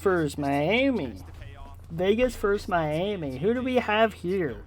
versus Miami. Vegas versus Miami. Who do we have here?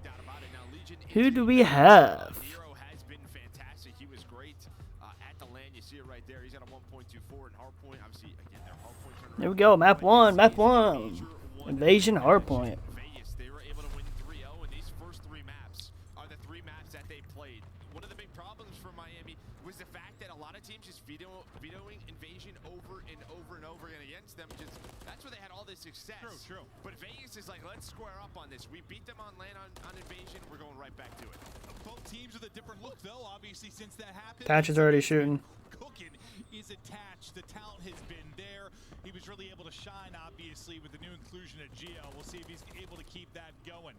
Who do we have? Nero has been fantastic. He was great at the land. You see it right there. He's got a 1.24 in hard point. Obviously, again, their hard point turnaround. There we go. Map one. Map one. Invasion hard point. Vegas, they were able to win 3-0, and these first three maps are the three maps that they played. One of the big problems for Miami was the fact that a lot of teams just vetoing Invasion over and over and over again against them. Just that's where they had all this success. True. But Vegas is like, let's square up on this. We beat them on land on Invasion. We're going right back to it. Both teams with a different look, though. Obviously, since that happened, Patch is already shooting. Cooking is attached. The talent has been there. He was really able to shine, obviously, with the new inclusion of Geo. We'll see if he's able to keep that going.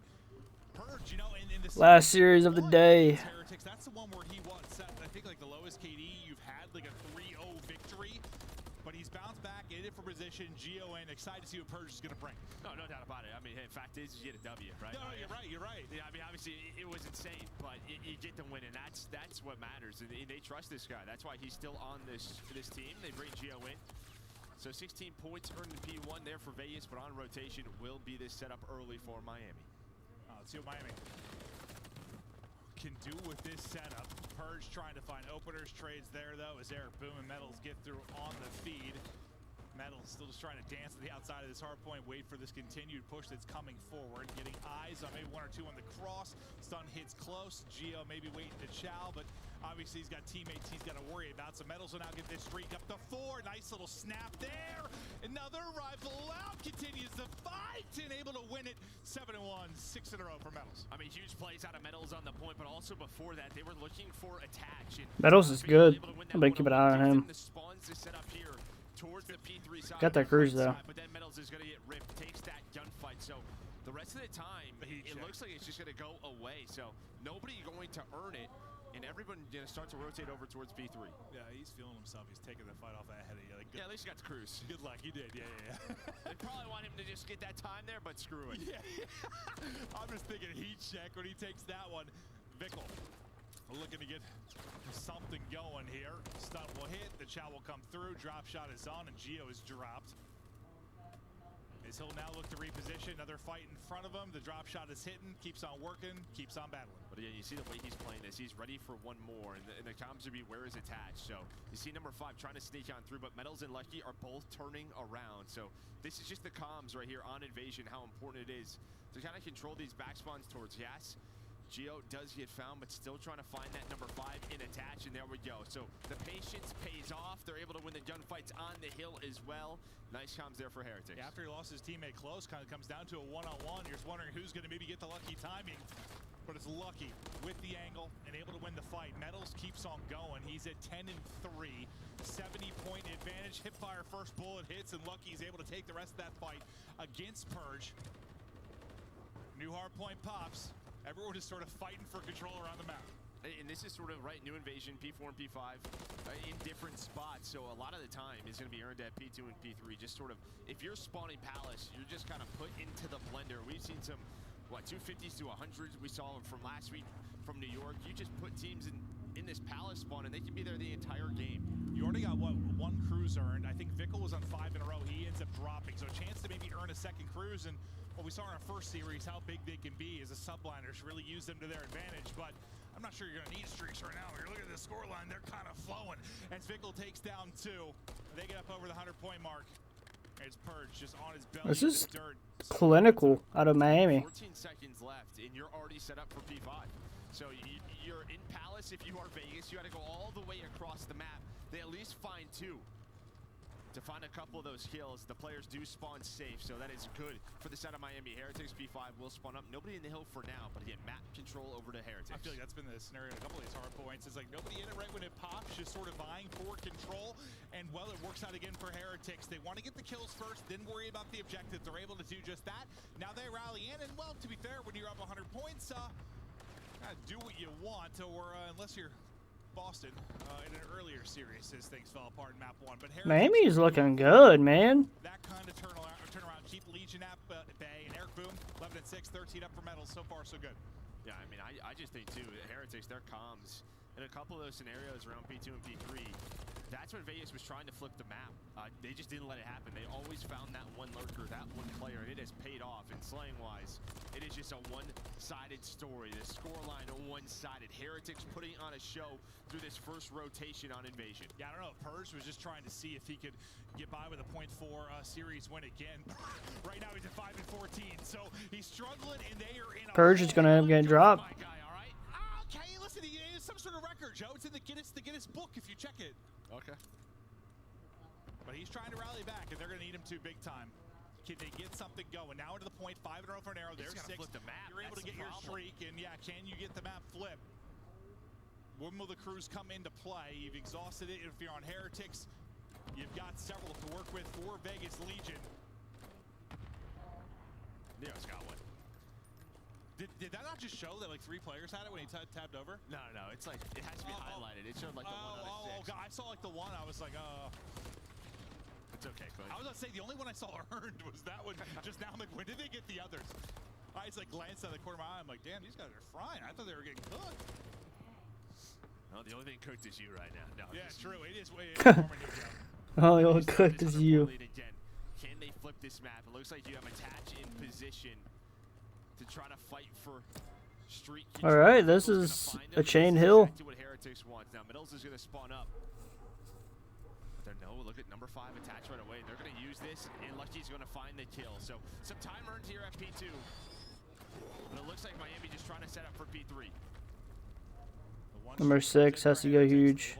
Purge, you know, in the Last series of the day. Heretics, that's the one where he was set, I think, like the lowest KD you've had, like a 3-0 victory. But he's bounced back, in it for position, Geo in. Excited to see what Purge is going to bring. No doubt about it. I mean, hey, fact is, you get a W, right? No, you're right. Yeah, I mean, obviously, it was insane, but you get the win, and that's what matters. And they trust this guy. That's why he's still on this team. They bring Geo in. So 16 points earned in P1 there for Vegas, but on rotation will be this setup early for Miami. Let's see what Miami can do with this setup. Purge trying to find openers, trades there, though, as Eric Boom and Metals get through on the feed. Metals still just trying to dance to the outside of this hard point, wait for this continued push that's coming forward. Getting eyes on maybe one or two on the cross. Stun hits close. Geo maybe waiting to chow, but obviously he's got teammates he's got to worry about. So Metals will now get this streak up to 4. Nice little snap there. Another rival out, continues the fight and able to win it. 7-1, 6 in a row for Metals. I mean, huge plays out of Metals on the point, but also before that, they were looking for attach. And Metals is good. I'm gonna keep an eye on him. the spawns to set up here towards the P3 side. Got that cruise though. But then Metals is going to get ripped, takes that gunfight. So the rest of the time, it looks like it's just going to go away. So nobody going to earn it, and everyone going to start to rotate over towards P3. Yeah, he's feeling himself. He's taking the fight off that head of you. Like, yeah, at least he got the cruise. Good luck. You did. Yeah. They probably want him to just get that time there, but screw it. Yeah. I'm just thinking heat check when he takes that one. Vickle looking to get something going here. Stun will hit. The chow will come through. Drop shot is on, and Geo is dropped. As he'll now look to reposition. Another fight in front of him. The drop shot is hitting. Keeps on working. Keeps on battling. But again, you see the way he's playing this. He's ready for one more. And the comms would be where is attached. So you see number 5 trying to sneak on through. But Metals and Lucky are both turning around. So this is just the comms right here on Invasion. How important it is to kind of control these back spawns towards Yes. Geo does get found, but still trying to find that number 5 in attach, and there we go. So the patience pays off. They're able to win the gunfights on the hill as well. Nice comms there for Heretics. Yeah, after he lost his teammate close, kind of comes down to a one-on-one. You're just wondering who's going to maybe get the lucky timing, but it's Lucky with the angle and able to win the fight. Metals keeps on going. He's at 10-3, 70-point advantage. Hipfire first bullet hits, and Lucky's able to take the rest of that fight against Purge. New hard point pops. Everyone is sort of fighting for control around the map. And this is sort of, right, new Invasion, P4 and P5 in different spots. So a lot of the time is going to be earned at P2 and P3. Just sort of, if you're spawning Palace, you're just kind of put into the blender. We've seen some, 250s to 100s we saw from last week from New York. You just put teams in this Palace spawn, and they can be there the entire game. You already got, one cruise earned. I think Vickle was on 5 in a row. He ends up dropping. So a chance to maybe earn a second cruise. And what we saw in our first series, how big they can be as a subliners, really use them to their advantage. But I'm not sure you're going to need streaks right now. When you're looking at the scoreline, they're kind of flowing. As Vickle takes down 2, they get up over the 100-point mark. It's Purge just on his belly. This is clinical out of Miami. 14 seconds left, and you're already set up for P5. So you're in Palace. If you are Vegas, you got to go all the way across the map. They at least find 2. To find a couple of those kills, the players do spawn safe, so that is good for the side of Miami. Heretics P5 will spawn up. Nobody in the hill for now, but again, map control over to Heretics. I feel like that's been the scenario in a couple of these hard points. It's like nobody in it right when it pops, just sort of vying for control. And well, it works out again for Heretics. They want to get the kills first, then worry about the objective. They're able to do just that. Now they rally in, and well, to be fair, when you're up 100 points, do what you want, or unless you're Boston in an earlier series as things fell apart in map 1. But Miami's looking good, man. That kind of turnaround, keep Legion at bay, and Eric Boom 11-6, 13 up for Metals. So far, so good. Yeah, I mean, I just think too, Heretics, their comms in a couple of those scenarios around P2 and P3. That's when Vegas was trying to flip the map. They just didn't let it happen. They always found that one lurker. playing-wise, it is just a one-sided story. The scoreline one-sided. Heretics putting on a show through this first rotation on Invasion. Yeah, I don't know if Purge was just trying to see if he could get by with a .4 series win again. Right now he's at 5 and 14, so he's struggling, and they are in a Purge is gonna end up getting dropped. My guy, all right? Okay, listen, he has some sort of record, Joe. It's in the Guinness book if you check it. Okay. But he's trying to rally back, and they're going to need him to big time. Can they get something going? Now into the point, 5 in a row for Nero. There's 6. Flip the map. You're able to get your streak, and yeah, can you get the map flipped? When will the crews come into play? You've exhausted it. If you're on Heretics, you've got several to work with for Vegas Legion. Nero's got one. Did that not just show that like 3 players had it when he tabbed over? No. It's like, it has to be highlighted. It showed like the 1 out of 6. God, I saw like the 1. I was like, It's okay, Clint. I was gonna say the only one I saw earned was that one just now. I'm like, when did they get the others? I just like glanced at the corner of my eye. I'm like, damn, these guys are frying. I thought they were getting cooked. No, the only thing cooked is you right now. No, Yeah, just, true. It is way warmer here, Joe. Oh, the old cooked is you. Again. Can they flip this map? It looks like you have Attach in position to try to fight for streak control. All right, this is a chain hill. Exactly what Heretics wants. Now, Middles is going to spawn up. No, look at number 5 Attach right away. They're going to use this, and Lucky's going to find the kill. So some time earned here at P2. But it looks like Miami just trying to set up for P3. Number 6 has to go huge.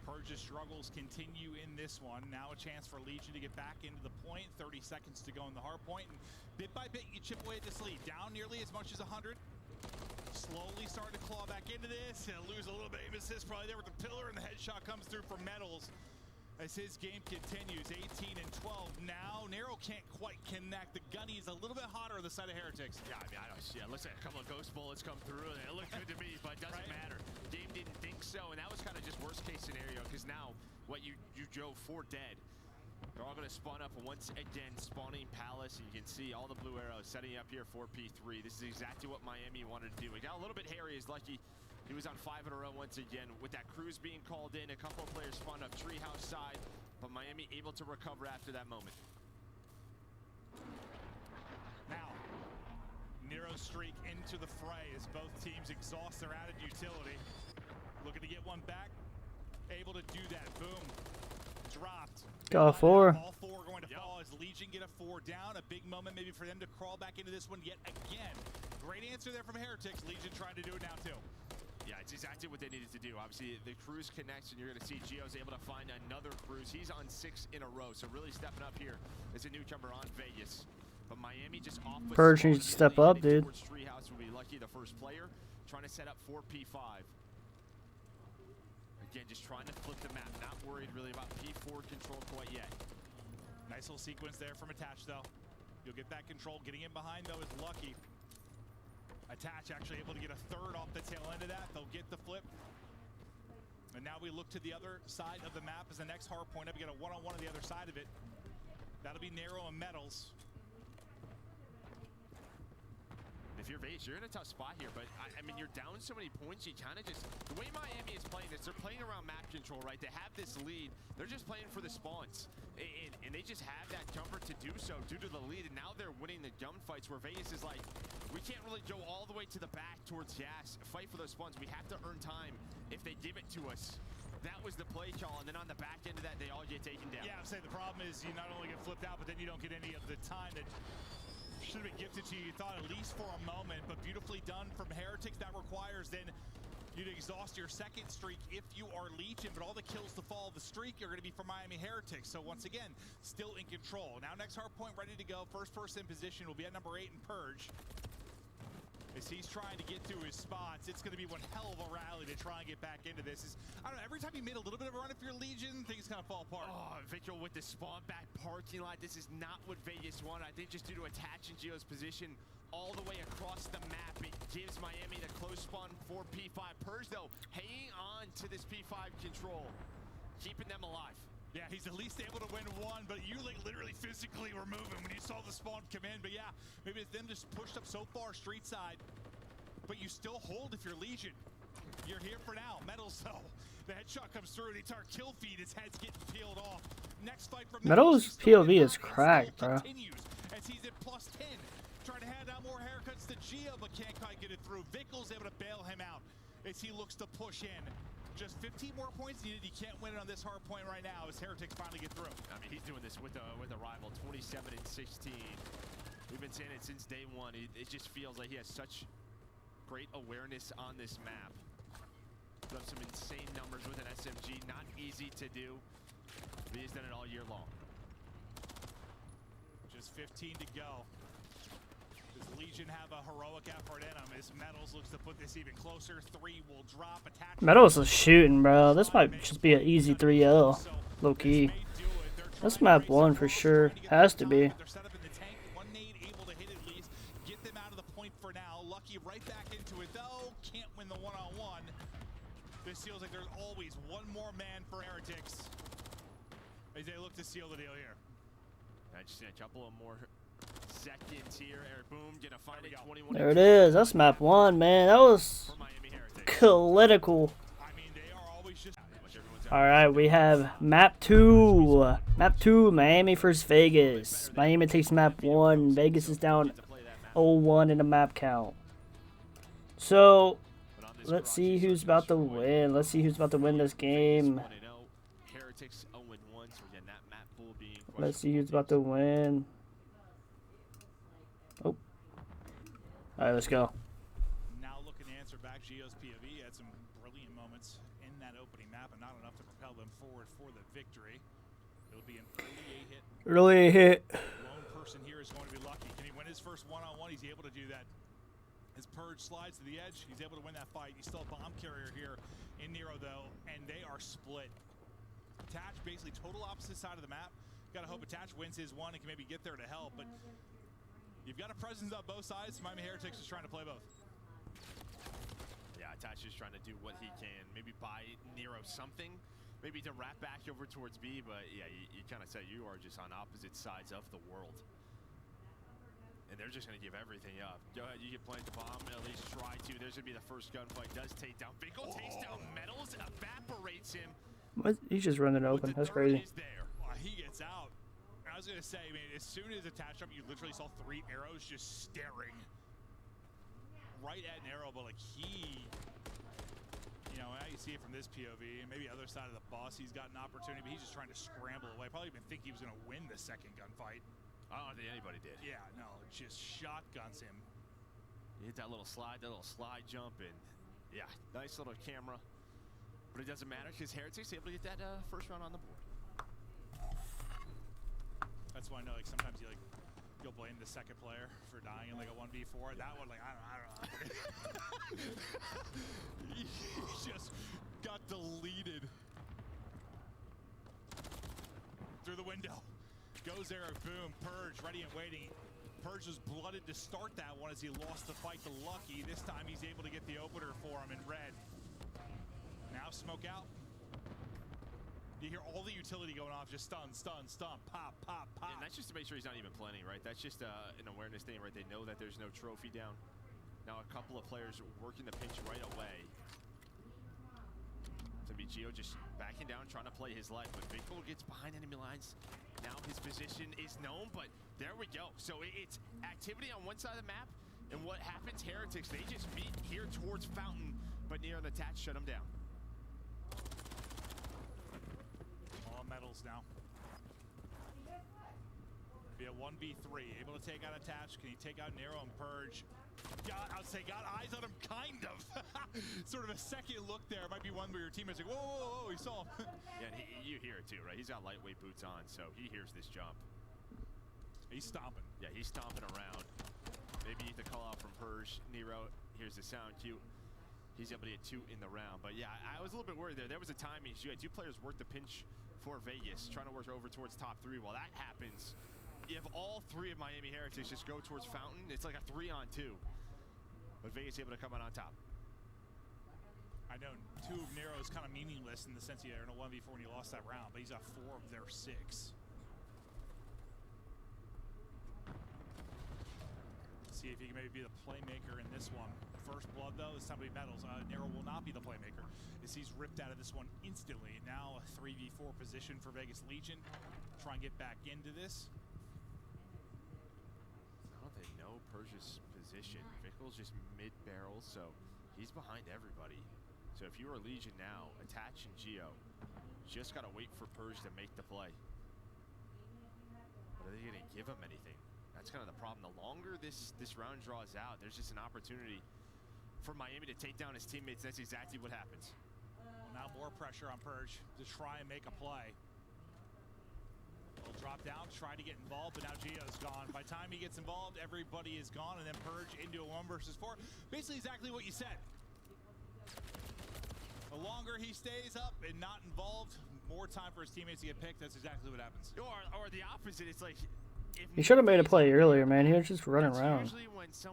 Purge's struggles continue in this one. Now a chance for Legion to get back into the point. 30 seconds to go in the hard point. And bit by bit, you chip away at this lead. Down nearly as much as 100. Slowly starting to claw back into this. And lose a little bit of assist probably there with the pillar. And the headshot comes through for Metals as his game continues. 18 and 12. Now Nero can't quite connect. The gunny is a little bit hotter on the side of Heretics. Yeah, I mean, it looks like a couple of ghost bullets come through, and it looked good to me, but it doesn't matter. Game didn't think so, and that was kind of just worst case scenario, because now what you drove 4 dead. They're all going to spawn up once again, spawning Palace, and you can see all the blue arrows setting up here for P3. This is exactly what Miami wanted to do. It got a little bit hairy as Lucky. He was on 5 in a row once again. With that cruise being called in, a couple of players spawned up Treehouse side, but Miami able to recover after that moment. Now, Nero's streak into the fray as both teams exhaust their added utility. Looking to get one back. Able to do that. Boom. Dropped. Got a 4. All 4 going to fall as Legion get a 4 down. A big moment maybe for them to crawl back into this one yet again. Great answer there from Heretics. Legion trying to do it now too. Yeah, it's exactly what they needed to do. Obviously, the cruise connects, and you're going to see Gio's able to find another cruise. He's on 6 in a row, so really stepping up here as a newcomer on Vegas. But Miami just off with Purge needs to step up, dude. Treehouse will be Lucky, the first player, trying to set up for P5. Again, just trying to flip the map. Not worried really about P4 control quite yet. Nice little sequence there from Attach, though. You'll get that control. Getting in behind, though, is Lucky. Attach actually able to get a 3rd off the tail end of that. They'll get the flip. And now we look to the other side of the map as the next hard point up. We get a one-on-one on the other side of it. That'll be Nero and Metals. If you're Vegas, you're in a tough spot here, but I mean, you're down so many points, you kind of just, the way Miami is playing this, they're playing around map control, right? They have this lead, they're just playing for the spawns, and they just have that comfort to do so due to the lead, and now they're winning the gunfights where Vegas is like, we can't really go all the way to the back towards gas, fight for those spawns. We have to earn time if they give it to us. That was the play call, and then on the back end of that, they all get taken down. Yeah, I'm saying the problem is you not only get flipped out, but then you don't get any of the time that should have been gifted to you. You thought at least for a moment, but beautifully done from Heretics. That requires then you to exhaust your 2nd streak if you are Legion, but all the kills to follow the streak are going to be for Miami Heretics. So once again, still in control. Now next hard point ready to go. First person in position will be at number 8 in Purge. As he's trying to get through his spots, it's going to be one hell of a rally to try and get back into this. I don't know, every time you made a little bit of a run if you're Legion, things kind of fall apart. Oh, Victor with the spawn back parking lot. This is not what Vegas wanted. I think just due to Attach and Gio's position all the way across the map, it gives Miami the close spawn for P5. Purge, though, hanging on to this P5 control, keeping them alive. Yeah, he's at least able to win one, but you like literally physically were moving when you saw the spawn come in. But yeah, maybe it's them just pushed up so far street side, but you still hold if you're Legion. You're here for now. Metals, though, the headshot comes through, the entire kill feed, his head's getting peeled off. Next fight from Metals POV is cracked, bro. Continues as he's at +10. Gio, but can't quite get it through. Vickel's able to bail him out as he looks to push in. Just 15 more points needed. He can't win it on this hard point right now as Heretics finally get through. I mean, he's doing this with a rival, 27 and 16. We've been saying it since day one. It just feels like he has such great awareness on this map. Put up some insane numbers with an SMG. Not easy to do, but he's done it all year long. Just 15 to go. Does Legion have a heroic effort in him as Metals looks to put this even closer? 3 will drop. Attack. Metals is shooting, bro. This might just be an easy 3-0. Low key. This map 1 for sure. Has to be. They're set up in the tank. 1 nade able to hit at least. Get them out of the point for now. Lucky right back into it though. Can't win the one-on-one. This feels like there's always one more man for Heretics as they look to seal the deal here. I just need a couple of more seconds here. Eric Boom gonna find it. 21. There it is. That's map 1, man. That was critical. I mean, they are always just. Alright, we have map 2. Map 2, Miami versus Vegas. Miami takes map 1. Vegas is down 0-1 in the map count. So, let's see who's about to win. Let's see who's about to win this game. Let's see who's about to win. Oh. Alright, let's go. Now looking to answer back Gio's POV. Had some brilliant moments in that opening map, and not enough to propel them forward for the victory. It'll be an early hit. Early hit. Lone person here is going to be lucky. Can he win his first one-on-one? He's able to do that. His Purge slides to the edge. He's able to win that fight. He's still a bomb carrier here in Nero, though, and they are split. Attach basically total opposite side of the map. Gotta hope Attach wins his one and can maybe get there to help, but you've got a presence on both sides. Miami Heretics is trying to play both. Yeah, Attach is trying to do what he can. Maybe buy Nero something. Maybe to wrap back over towards B, but yeah, you kind of said you are just on opposite sides of the world. And they're just going to give everything up. Go ahead, you can plant the bomb, at least try to. There's going to be the first gunfight. Does take down Finkel, takes down Metals, evaporates him. What? He's just running open. That's crazy. He gets out. I was going to say, I mean, as soon as Attached up, you literally saw 3 arrows just staring right at Nero, but like he, you know, now you see it from this POV, and maybe other side of the boss, he's got an opportunity, but he's just trying to scramble away. Probably even think he was going to win the second gunfight. I don't think anybody did. Yeah, no, just shotguns him. He hit that little slide jump, and yeah, nice little camera. But it doesn't matter because Heretics able to get that first round on the board. That's why I know, like, sometimes you'll blame the second player for dying in like a 1v4. That one, like, I don't know. He just got deleted through the window. Goes Eric Boom, Purge ready and waiting. Purge was blooded to start that one as he lost the fight to Lucky. This time he's able to get the opener for him in red. Now smoke out. You hear all the utility going off, just stun, stun, stun, pop, pop, pop. And that's just to make sure he's not even planning, right? That's just an awareness thing, right? They know that there's no trophy down. Now a couple of players working the pitch right away. To be Gio just backing down, trying to play his life, but Finkel gets behind enemy lines. Now his position is known, but there we go. So it's activity on one side of the map, and what happens, Heretics, they just meet here towards Fountain, but Nero and Attach shut them down. Metals now. Be a 1v3. Able to take out Attach. Can he take out Nero and Purge? I would say got eyes on him, kind of. Sort of a second look there. Might be one where your teammates like, whoa, whoa, whoa, he saw him. Yeah, and you hear it too, right? He's got lightweight boots on, so he hears this jump. He's stomping. Yeah, he's stomping around. Maybe you need to call out from Purge. Nero, here's the sound cue. He's able to get 2 in the round. But yeah, I was a little bit worried there. There was a timing. You had 2 players work the pinch for Vegas, trying to work over towards top 3. While that happens, you have all 3 of Miami Heretics just go towards Fountain. It's like a 3-on-2. But Vegas able to come out on top. I know 2 of Nero's kind of meaningless in the sense he had in a 1v4 when he lost that round, but he's got 4 of their 6. See if he can maybe be the playmaker in this one. First blood, though, this time will be Metals. Nero will not be the playmaker as he's ripped out of this one instantly. Now a 3v4 position for Vegas Legion. Try and get back into this. I don't think they know Purge's position. Vickel's just mid-barrel, so he's behind everybody. So if you are Legion now, Attach and Geo, just got to wait for Purge to make the play. But are they going to give him anything? That's kind of the problem. The longer this round draws out, there's just an opportunity for Miami to take down his teammates. That's exactly what happens. Well, now more pressure on Purge to try and make a play. He'll drop down, try to get involved, but now Gio's gone. By the time he gets involved, everybody is gone, and then Purge into a 1 versus 4. Basically exactly what you said. The longer he stays up and not involved, more time for his teammates to get picked. That's exactly what happens. Or the opposite. It's like, He should have made a play earlier, man. He was just running around,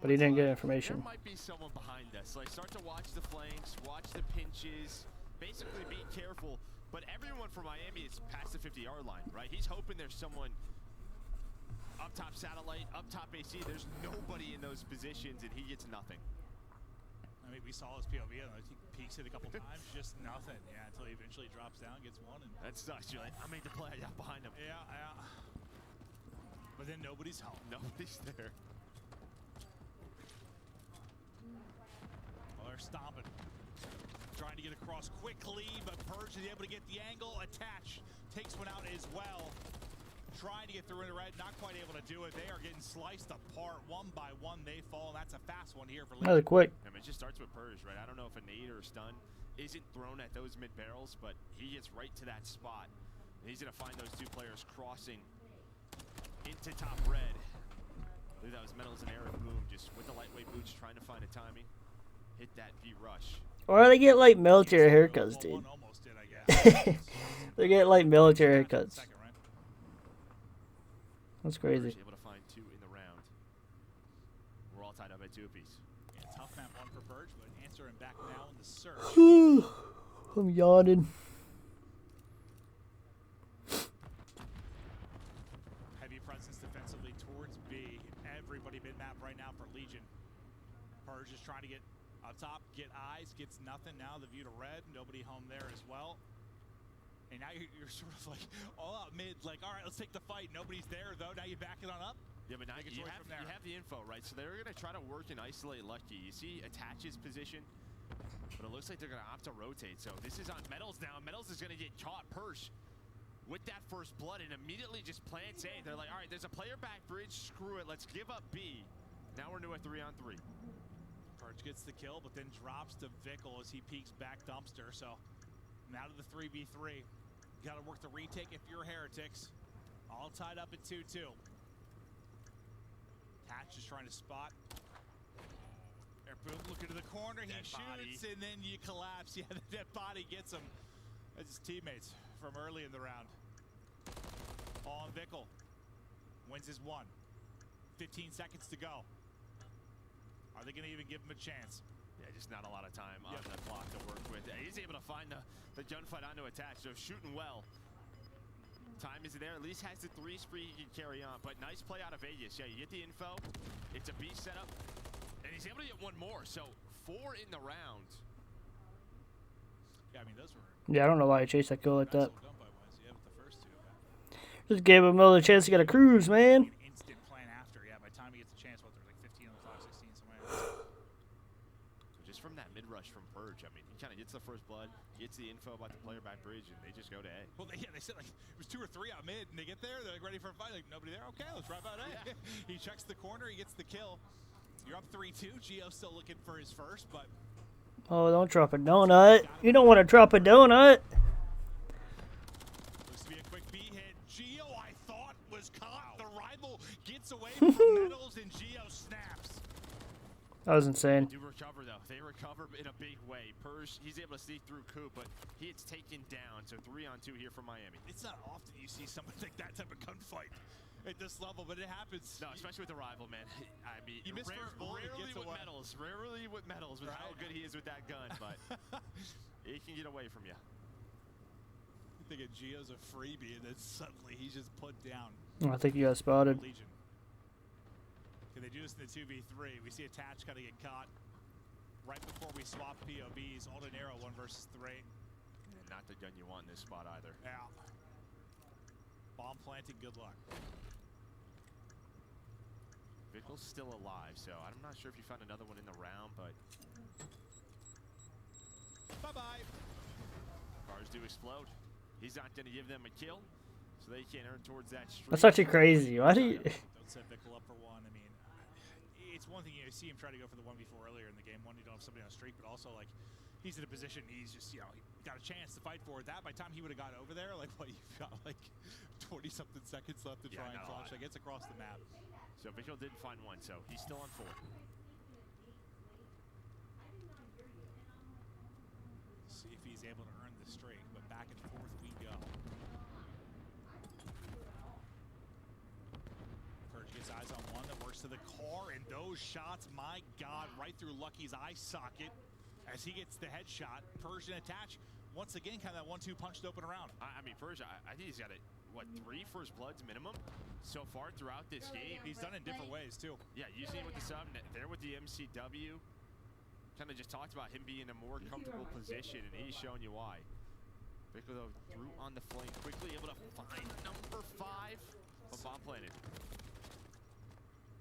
but he didn't get information. There might be someone behind us. Like, start to watch the flanks, watch the pinches, basically be careful. But everyone from Miami is past the 50-yard line, right? He's hoping there's someone up top satellite, up top AC. There's nobody in those positions, and he gets nothing. I mean, we saw his POV, and I think he peeks it a couple times, just nothing. Yeah, until he eventually drops down, gets one. And that sucks. You're like, I made the play. I got behind him. Yeah. But then nobody's home. Nobody's there. Well, they're stomping. Trying to get across quickly, but Purge is able to get the angle. Attach takes one out as well. Trying to get through into red, not quite able to do it. They are getting sliced apart one by one. They fall, and that's a fast one here for Legion. Really quick. I mean, it just starts with Purge, right? I don't know if a nade or a stun isn't thrown at those mid barrels, but he gets right to that spot. And he's going to find those two players crossing into top red. I believe that was Metals and Eric Boom, just with the lightweight boots, trying to find a timing. Hit that V rush. Or they get like military haircuts, dude. Almost did, I guess. They get like military haircuts. That's crazy. Able to find 2 in the round. We're all tied up at 2 apiece. Yeah, tough map one for Purge, but answering back now in the search. I'm yawning. Heavy presence defensively towards B. Everybody mid-map right now for Legion. Purge is trying to get up top, get eyes, gets nothing. Now the view to red, nobody home there as well. And now you're sort of like all out mid, like, all right, let's take the fight. Nobody's there, though. Now you back it on up. Yeah, but now you have the info, right? So they're going to try to work and isolate Lucky. You see Attach's position, but it looks like they're going to opt to rotate. So this is on Metals now. Metals is going to get caught. Purge with that first blood and immediately just plants A. They're like, all right, there's a player back bridge. Screw it. Let's give up B. Now we're new at 3-on-3. Purge gets the kill, but then drops to Vickel as he peeks back dumpster. So now to the 3v3. You got to work the retake if you're Heretics. All tied up at 2-2. Hatch is trying to spot. Boom, looking to the corner. He shoots, and then you collapse. Yeah, the dead body gets him. That's his teammates from early in the round. On Vickel. Wins his 1. 15 seconds to go. Are they going to even give him a chance? Yeah, just not a lot of time on the clock to work with. He's able to find the gunfight onto Attach, so shooting well. Time isn't there. At least has the 3 spree he can carry on. But nice play out of Vegas. Yeah, you get the info. It's a B setup. And he's able to get 1 more. So 4 in the round. Yeah, I mean, those were... Yeah, I don't know why I chased that kill like that. Yeah, with the first 2. Just gave him another chance to get a cruise, man. Instant plan after. Yeah, by the time he gets a chance, what, there's like 15 on the clock, 16 somewhere. Just from that mid-rush from Purge, I mean, he kind of gets the first blood, gets the info about the player back bridge, and they just go to A. Well, they said like it was 2 or 3 out mid, and they get there, they're like ready for a fight. Like, nobody there? Okay, let's drive out A. Yeah. He checks the corner, he gets the kill. You're up 3-2. Gio's still looking for his first, but... Oh, don't drop a donut. You don't want to drop a donut. Looks to be a quick B hit. Gio, I thought, was caught. The rival gets away from Metals, and Gio snaps. That was insane. They do recover, though. They recover in a big way. Purge, he's able to sneak through Coop, but he gets taken down. So 3-on-2 here for Miami. It's not often you see someone like that type of gunfight at this level, but it happens. No, especially with the rival, man. I mean, you miss rarely with Metals. Rarely with Metals with how good he is with that gun, but he can get away from you. You think Gio's a freebie, and then suddenly he's just put down. I think you got spotted. Legion. Can they do this in the 2v3? We see Attach kind of get caught right before we swap POBs. All to Nero 1 versus 3. And not the gun you want in this spot either. Yeah. Bomb planted, good luck. Vickel Vickel's still alive, so I'm not sure if you found another one in the round, but... Bye-bye. Cars do explode. He's not going to give them a kill, so they can't earn towards that streak. That's actually crazy. Why do you... Don't set Vickel up for one. I mean, it's one thing you see him try to go for the 1v4 earlier in the game. One, you don't have somebody on a streak, but also, like, he's in a position he's just, you know, he got a chance to fight for it. That, by the time he would have got over there, like, what, you've got, like, 20-something seconds left to try and clutch. Like, it's across the map. So Vickel didn't find one, so he's still on 4. See if he's able to earn the streak, but back and forth we go. Purge gets eyes on one that works to the car, and those shots, my God, right through Lucky's eye socket as he gets the headshot. Purge and attach. Once again, kind of that 1-2 punched open around. I mean, Purge, I think he's got it. What, 3 first bloods minimum so far throughout this game? He's done it in different ways, too. Yeah, using it with the sub, there with the MCW. Kind of just talked about him being in a more comfortable position, and he's showing you why. Vickel, though, threw on the flank, quickly able to find number 5. But bomb planted.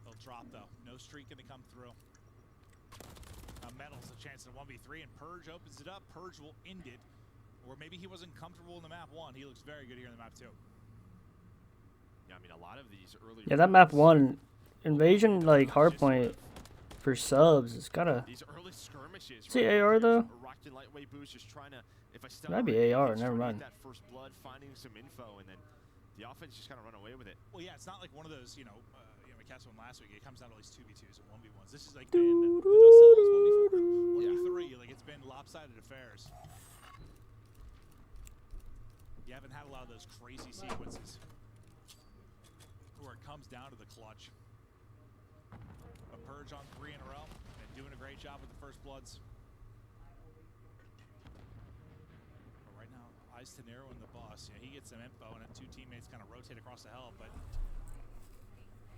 They'll drop, though. No streak going to come through. Metals a chance at 1v3, and Purge opens it up. Purge will end it. Or maybe he wasn't comfortable in the map 1. He looks very good here in the map 2. Yeah, I mean, a lot of these early... Yeah, that map 1, Invasion, like, hardpoint for subs, it's gotta... These early skirmishes... See AR, though? Rocked lightweight boost, just trying to... If I stun That'd be AR, never mind. That first blood, finding some info, and then the offense just kind of run away with it. Well, yeah, it's not like one of those, you know, we cast one last week. It comes down to at least 2v2s and 1v1s. This is like been the dust settles 1v4, 1v3. Like, it's been lopsided affairs. You haven't had a lot of those crazy sequences where it comes down to the clutch. A Purge on 3 in a row and doing a great job with the first bloods. But right now, eyes to Nero and the boss. You know, he gets some info, and then 2 teammates kind of rotate across the hell, but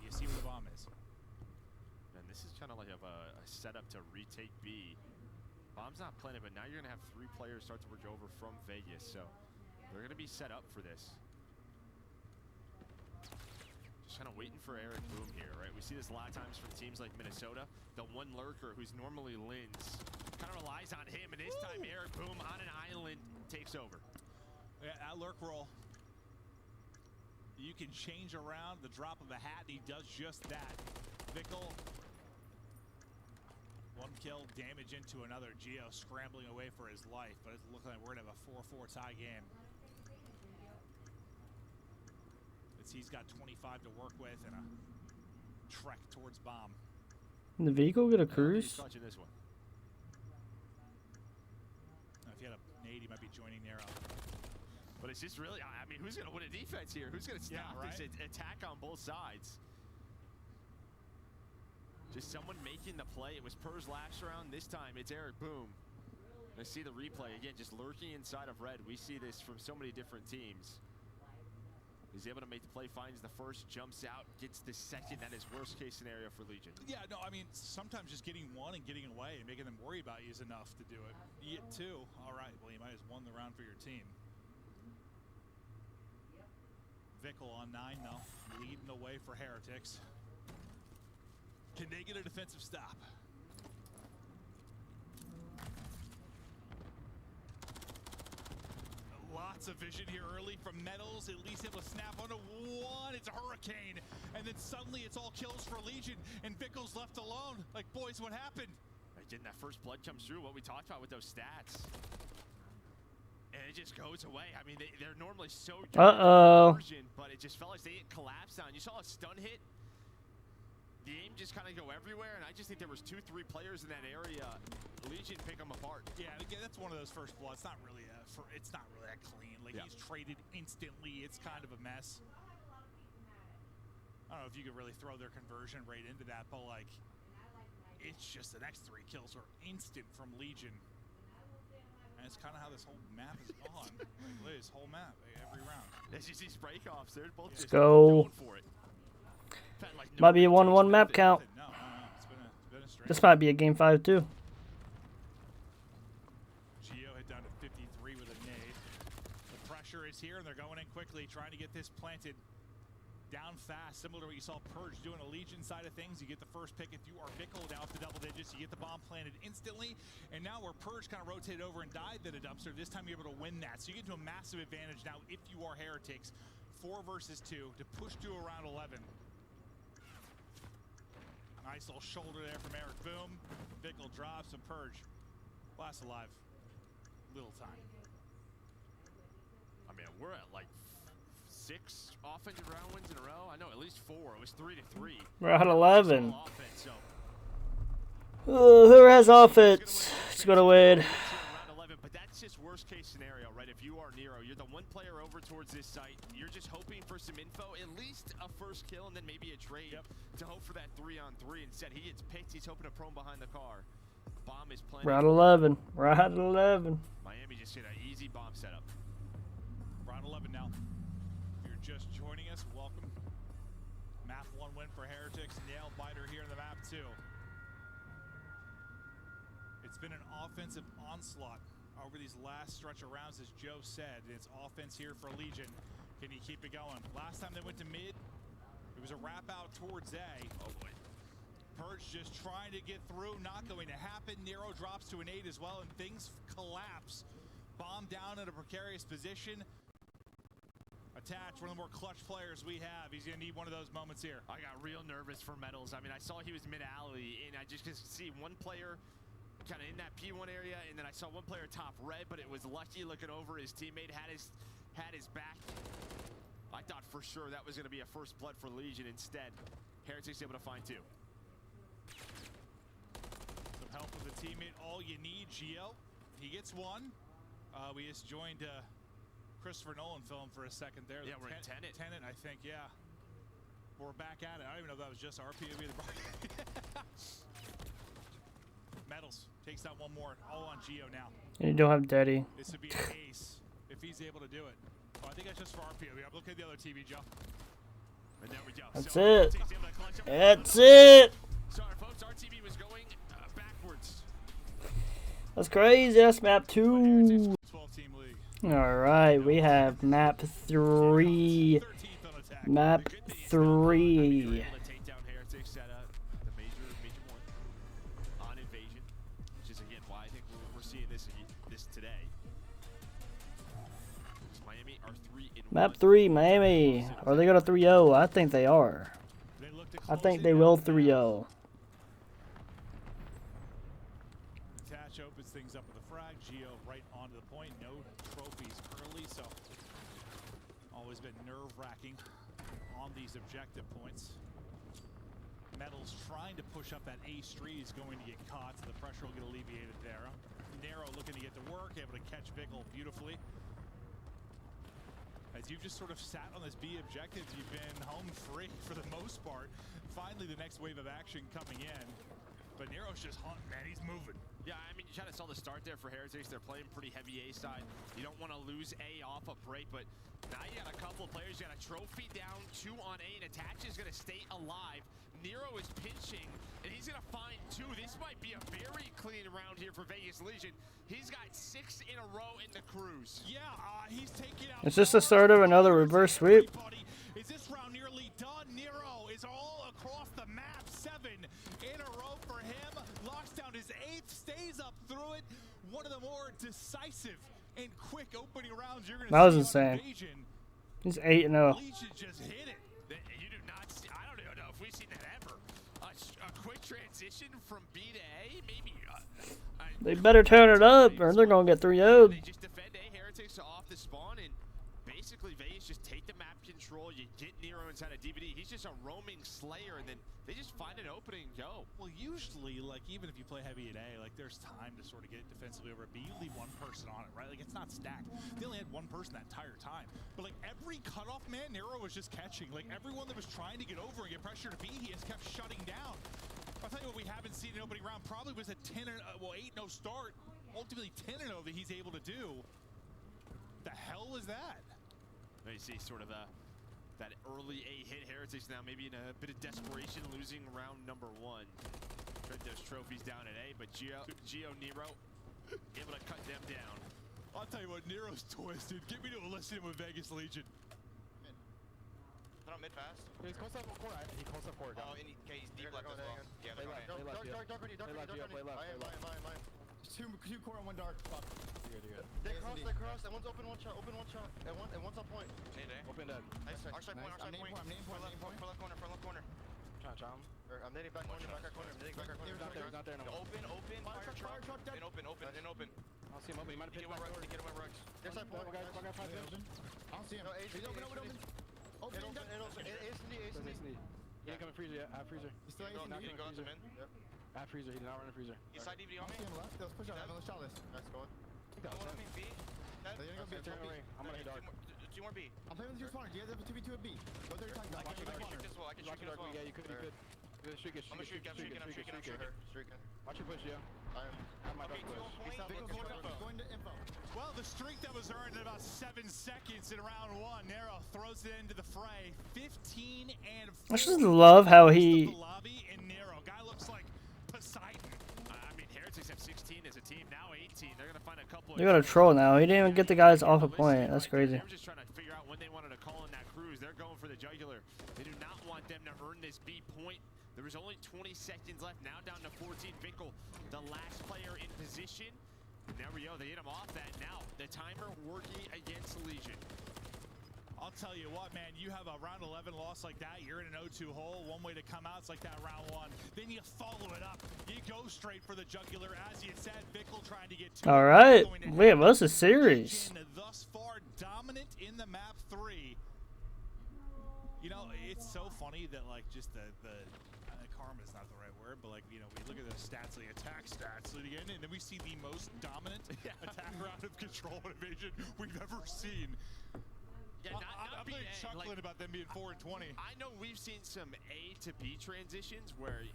you see where the bomb is. And this is kind of like a setup to retake B. Bomb's not planted, but now you're going to have 3 players start to work over from Vegas, so they're going to be set up for this. Just kind of waiting for Eric Boom here, right? We see this a lot of times from teams like Minnesota. The one lurker who's normally Linz kind of relies on him, and this time Eric Boom on an island takes over. Yeah, that lurk roll. You can change around the drop of a hat, and he does just that. Vickel, 1 kill, damage into another. Geo scrambling away for his life, but it's looking like we're going to have a 4-4 tie game. He's got 25 to work with and a trek towards bomb. Can the vehicle get a cruise? This one. If he had a nade, he might be joining Nero. But it's just really, I mean, who's going to win a defense here? Who's going to stop this attack on both sides? Just someone making the play. It was Purge last round. This time it's Eric Boom. I see the replay again, just lurking inside of red. We see this from so many different teams. He's able to make the play, finds the first, jumps out, gets the second. That is worst case scenario for Legion. Yeah, no, I mean, sometimes just getting 1 and getting away and making them worry about you is enough to do it. You get 2, all right, well, you might have won the round for your team. Vickel on 9, though, leading the way for Heretics. Can they get a defensive stop? Lots of vision here early from Metals, at least able to snap onto 1. It's a hurricane, and then suddenly it's all kills for Legion, and Vickel's left alone. Like, boys, what happened? Again, that first blood comes through, what we talked about with those stats. And it just goes away. I mean, they're normally so good, but it just felt like they collapsed on. You saw a stun hit. The aim just kind of go everywhere, and I just think there was 2-3 players in that area. Legion pick them apart. Yeah, and again, that's one of those first bloods. Not really it's not really that clean. Like, he's traded instantly. It's kind of a mess. I don't know if you could really throw their conversion rate into that, but, like, it's just the next 3 kills are instant from Legion. And it's kind of how this whole map is gone. Like, this whole map, every round. As you see break-offs, they're both Let's just go. going for it. Like, Might be a 1-1 map count. No. It's been a straight. This might be a game 5 too. Geo hit down to 53 with a nade. The pressure is here, and they're going in quickly, trying to get this planted. down fast, similar to what you saw Purge doing a Legion side of things. You get the first pick if you are Bickle down to double digits. You get the bomb planted instantly. And now where Purge kind of rotated over and died to the dumpster, this time you're able to win that. So you get to a massive advantage now if you are Heretics. 4 versus 2 to push to around 11. Nice little shoulder there from Eric Boom. Bickle drops and Purge. Last alive. Little time. I mean, we're at like 6 offensive round wins in a row. I know at least 4. It was 3-3. We're at 11. Offense, so. Who has offense? It's gonna win. Round 11, but that's just worst case scenario, right? If you are Nero, you're the one player over towards this site. You're just hoping for some info, at least a first kill, and then maybe a trade to hope for that 3-on-3. Instead, he gets picked. He's hoping to prone behind the car. Bomb is planted. Round 11. Round 11. Miami just hit an easy bomb setup. Round 11 now. If you're just joining us, welcome. Map 1 win for Heretics. Nail biter here in the map 2. It's been an offensive onslaught over these last stretch of rounds, as Joe said. It's offense here for Legion. Can he keep it going? Last time they went to mid, it was a wrap out towards A. Oh boy. Purge just trying to get through, not going to happen. Nero drops to an 8 as well, and things collapse. Bomb down in a precarious position. Attach, one of the more clutch players we have. He's going to need one of those moments here. I got real nervous for Metals. I mean, I saw he was mid-alley, and I just could see one player kind of in that P1 area, and then I saw one player top red, but it was Lucky looking over. His teammate had his back. I thought for sure that was going to be a first blood for Legion. Instead, Heretics able to find 2. Some help with the teammate. All you need, Gio. He gets 1. We just joined Christopher Nolan film for a second there. Yeah, we're in Tenet. Tenet, I think, yeah. We're back at it. I don't even know if that was just our POV. Metals takes out one more. All on Gio now. And you don't have Daddy. This would be an ace if he's able to do it. Oh, I think that's just for our POV. I'm looking at the other TV, Joe. And there we go. That's so it. That's That's it. Sorry, folks. Our TV was going backwards. That's crazy. That's map 2. 12-team league. Alright, we have map 3. 13th on attack. Map 3. Take down Heretics at the major one on invasion, which is again why I think we're seeing this today. Miami are 3-1. Map 3, Miami. Are they going to 3-0? I think they are. I think they will 3-0. Attach opens things up with a frag. Gio right onto the point. No trophies early, so always been nerve-wracking on these objective points. Metals trying to push up that ace street is going to get caught, so the pressure will get alleviated there. Nero looking to get to work, able to catch Bickle beautifully. As you've just sort of sat on this B objective, you've been home free for the most part. Finally, the next wave of action coming in. But Nero's just hunting, man. He's moving. Yeah, I mean, you kind of saw the start there for Heretics. They're playing pretty heavy A side. You don't want to lose A off a break, but now you got a couple of players. You got a trophy down, 2 on A, and Attach is going to stay alive. Nero is pinching, and he's going to find 2. This might be a very clean round here for Vegas Legion. He's got 6 in a row in the cruise. Yeah, he's taking out. Is this the start of another reverse sweep? Is this round nearly done? Nero is all across the map. 7 in a row for him. Locks down his 8th, stays up through it. One of the more decisive and quick opening rounds you're going to see. That was insane. Invasion. He's 8-0. Legion just hit it. You do not see, I don't even know if we've seen that ever. A quick transition from B to A, maybe. They better turn it up or they're going to get 3-0'd. They just defend A. Heretics off the spawn, and basically Vegas just take the map control. You get Nero inside a DVD. He's just a roaming slayer, and then they just find an opening and go. Well, usually, like, even if you play heavy at A, like, there's time to sort of get it defensively over B. You leave one person on it, right? Like, it's not stacked. They only had one person that entire time. But, like, every cutoff man, Nero was just catching. Like, everyone that was trying to get over and get pressure to B, he has kept shutting down. I'll tell you what we haven't seen in opening round probably was a 8-0 start. Ultimately 10-0 that he's able to do. The hell is that? Now you see sort of that early A hit. Heretics now maybe in a bit of desperation, losing round number 1. Tried those trophies down at A, but Gio Nero able to cut them down. I'll tell you what, Nero's twisted. Get me to listen with Vegas Legion. But around mid fast. He's close up core. He close up core. Oh, and okay, he's deep left as well. Yeah, they're going in. Dark ready. Mine. Two core and one dark. Fuck. You're good. They cross. And one's open one shot. And one's on point. Open dead. Nice. Our side point. I'm name point. Front left corner. Chom. I'm netting back corner. He's not there no more. Open. Fire truck. And open. I don't see him open. He might have Get picked one my rush. Get one rush. There's that point. One guy 5 minutes. I don't see him. No, He's open. Open. Ace in the. He ain't coming freezer yet. I have freezer. He's still Go not into freezer. him. Yep. I have freezer. He did not run a freezer. He's side DVD I on don't me. see him left. Let's push out. Let's shot this. Nice going. That was One on it. me. B. They're gonna go B. Turn away. I'm gonna hit dark. Two more B. I'm playing with your spawner. Do you guys have a 2v2 at B? Go there. Talking about. I can shoot this wall. Yeah, you could. Streak. I'm streaking. Watch your push, yeah. I'm my okay, dark push. Going to info. Well, the streak that was earned in about 7 seconds in round 1. Nero throws it into the fray. 15 and 4. I just love how he. Lobby and Nero. Guy looks like Poseidon. I mean, Heretics have 16 as a team, now 18. They're going to find a couple of... They got a troll now. He didn't even get the guys off a point. That's crazy. They were just trying to figure out when they wanted to call in that cruise. They're going for the jugular. They do not want them to earn this B point. There was only 20 seconds left. Now down to 14. Vickle, the last player in position. And there we go. They hit him off that. Now the timer working against Legion. I'll tell you what, man, you have a round 11 loss like that, you're in an 0-2 hole. One way to come out is like that round 1. Then you follow it up. You go straight for the jugular. As you said, Vickle trying to get 2. All right. Wait, what's the series? Thus far dominant in the map 3. You know, it's so funny that like just the karma is not the right word, but like, you know, we look at the stats, like attack stats again, and then we see the most dominant attack round of control and evasion we've ever seen. Yeah, I'm really chuckling like, about them being 4 and 20. I know we've seen some A to B transitions where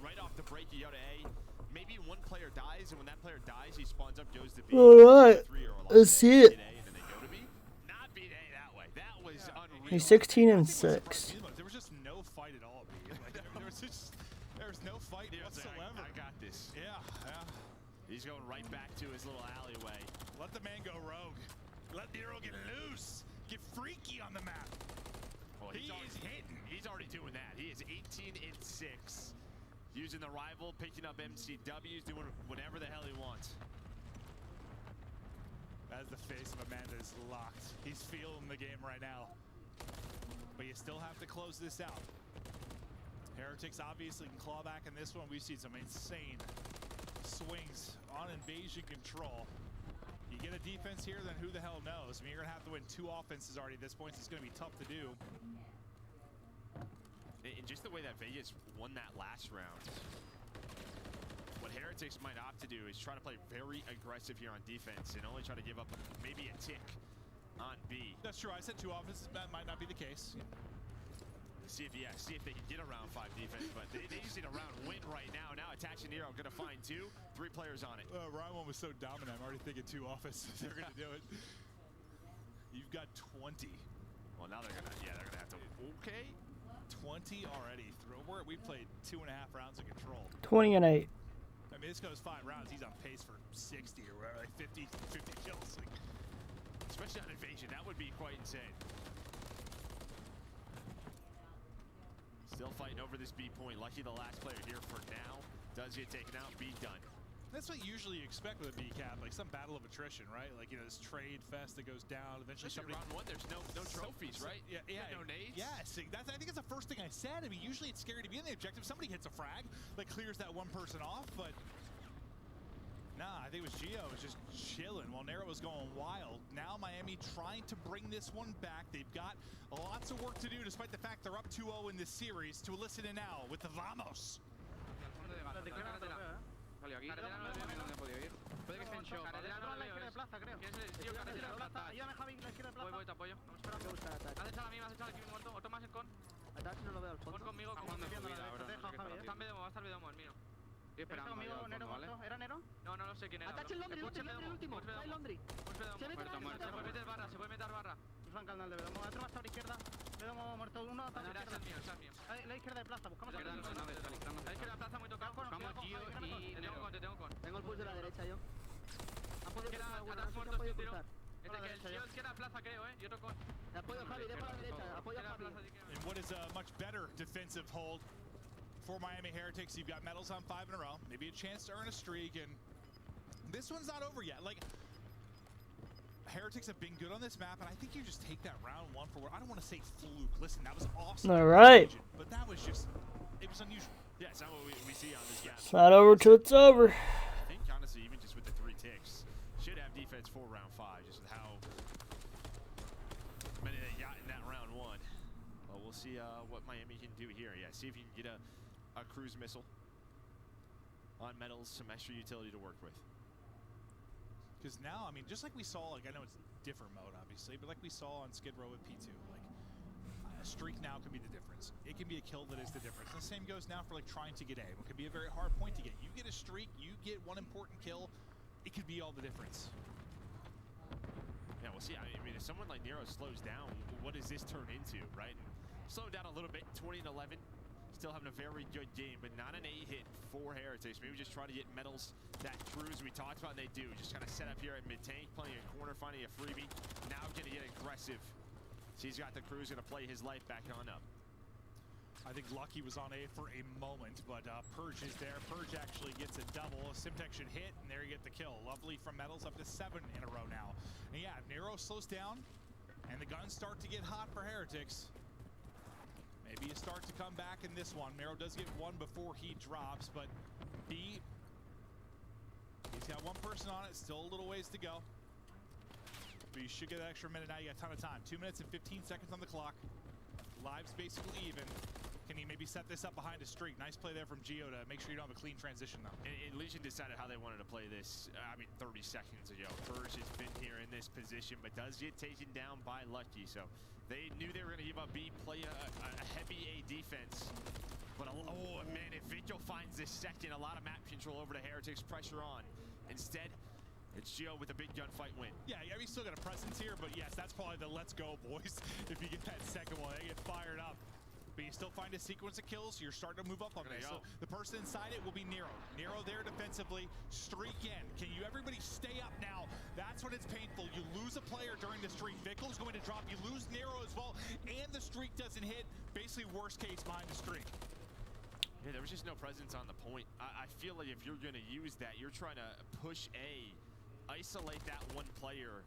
right off the break you go to A, maybe one player dies, and when that player dies, he spawns up, goes to B. All right, let's see it. And then they go to B. Not beat A that way. That was unreal. He's 16 and 6. There was just no fight at all. Like, there was no fight whatsoever. I got this. Yeah. He's going right back to his little alleyway. Let the man go rogue. Let Nero get loose. Get freaky on the map. Well, He is hitting. He's already doing that. He is 18 and 6. Using the rival, picking up MCWs, doing whatever the hell he wants. As the face of Amanda is locked. He's feeling the game right now. But you still have to close this out. Heretics obviously can claw back in this one. We've seen some insane swings on invasion control. You get a defense here, then who the hell knows? I mean, you're going to have to win 2 offenses already at this point, so it's going to be tough to do. And just the way that Vegas won that last round, what Heretics might opt to do is try to play very aggressive here on defense and only try to give up maybe a tick on B. That's true. I said 2 offenses. That might not be the case. See if they can get a round 5 defense, but they just need a round win right now. Now attaching Nero, going to find 2, 3 players on it. Round 1 was so dominant. I'm already thinking 2 offenses. They're going to do it. You've got 20. Well, now they're going to have to. Okay. 20 already. We played 2.5 rounds of control. 20 and 8. I mean, this goes 5 rounds. He's on pace for 60 or whatever, like 50 kills. Like, especially on invasion, that would be quite insane. Still fighting over this B point. Lucky the last player here for now. Does get taken out. B done. That's what you usually expect with a B cap, like some battle of attrition, right? Like, you know, this trade fest that goes down. Eventually, somebody round 1. There's no trophies, right? Yeah. No nades. Yes, I think it's the first thing I said. I mean, usually it's scary to be in the objective. Somebody hits a frag, like clears that one person off, but nah, I think it was Gio was just chilling while Nero was going wild. Now Miami trying to bring this one back. They've got lots of work to do, despite the fact they're up 2-0 in this series. To listen in now with the Vamos. Vale, aquí. Carretera no veo dónde he podido ir. Puede que esté en shock. Carretera no lo veo. ¿Quién es el tío? Carretera de plaza. Ayúdame, Javi, la izquierda de plaza. Voy, te apoyo. Vamos, espera. Has echado a mí, me has echado aquí muerto. Otro más en con. Attach no lo veo al fondo. Con conmigo, Está con jugando conmigo. la Bro, deja, Javi, está en Bedomo, va a estar Bedomo, el mío. Estoy Está esperando conmigo, al Nero, fondo, ¿vale? muerto. ¿Era Nero? No lo sé quién era. Attach el Londri, el último. Está el Londri. Se mete Muerto. Se puede meter barra, se puede meter barra. Fran Caldal de Bedomo. Otro más a la izquierda. Bedomo muerto. Uno a la Mira, izquierda. ese es mío. La izquierda de plaza. Buscamos a La izquierda de plaza muy tocado. Buscamos Gio y Te tengo con. tengo el push de la derecha yo. Han podido Atrás cruzar alguna, muerto, han podido tiro. cruzar. por la que el derecha Gio yo. izquierda plaza, creo, y otro con... Te apoyo Javi, de por la derecha, apoyo a Izquierda Javi. plaza, si quieres. And what is a much better defensive hold for Miami Heretics? You've got medals on 5 in a row, maybe a chance to earn a streak, and this one's not over yet. Like, Heretics have been good on this map, and I think you just take that round 1 for what I don't want to say fluke. Listen, that was awesome. All right. But that was just, it was unusual. Yeah, it's not what we see on this map. It's not over till it's over. I think honestly, even just with the 3 ticks, should have defense for round 5, just with how many they got in that round 1. Well, we'll see what Miami can do here. Yeah, see if you can get a cruise missile on metals, some extra utility to work with. Because now, I mean, just like we saw, like, I know it's different mode, obviously, but like we saw on Skid Row with P2, like, a streak now can be the difference. It can be a kill that is the difference. And the same goes now for, like, trying to get A. It could be a very hard point to get. You get a streak, you get one important kill, it could be all the difference. Yeah, we'll see. I mean, if someone like Nero slows down, what does this turn into, right? Slow down a little bit, 20 and 11. Still having a very good game, but not an A hit for Heretics. Maybe just try to get medals, that cruise we talked about, and they do. Just kind of set up here at mid-tank, playing a corner, finding a freebie. Now going to get aggressive. So he's got the cruise, going to play his life back on up. I think Lucky was on A for a moment, but Purge is there. Purge actually gets a double. Simtech should hit, and there you get the kill. Lovely from medals, up to 7 in a row now. And yeah, Nero slows down, and the guns start to get hot for Heretics. Maybe you start to come back in this one. Nero does get 1 before he drops, but B, he's got 1 person on it, still a little ways to go. But you should get an extra minute now, you got a ton of time. 2 minutes and 15 seconds on the clock. Lives basically even. Can he maybe set this up behind a streak? Nice play there from Gio to make sure you don't have a clean transition though. And Legion decided how they wanted to play this, 30 seconds ago. Purge has been here in this position, but does get taken down by Lucky. So they knew they were going to give up B, play a heavy A defense. But, oh man, if Victor finds this second, a lot of map control over to Heretics, pressure on. Instead, it's Gio with a big gunfight win. Yeah, he's still got a presence here, but yes, that's probably the let's go, boys. If you get that second one, they get fired up. But you still find a sequence of kills, so you're starting to move up on this. So the person inside it will be Nero. Nero there defensively, streak in. Can you everybody stay up now? That's when it's painful. You lose a player during the streak. Vickel's going to drop. You lose Nero as well, and the streak doesn't hit. Basically, worst case behind the streak. Yeah, there was just no presence on the point. I feel like if you're going to use that, you're trying to push A, isolate that 1 player,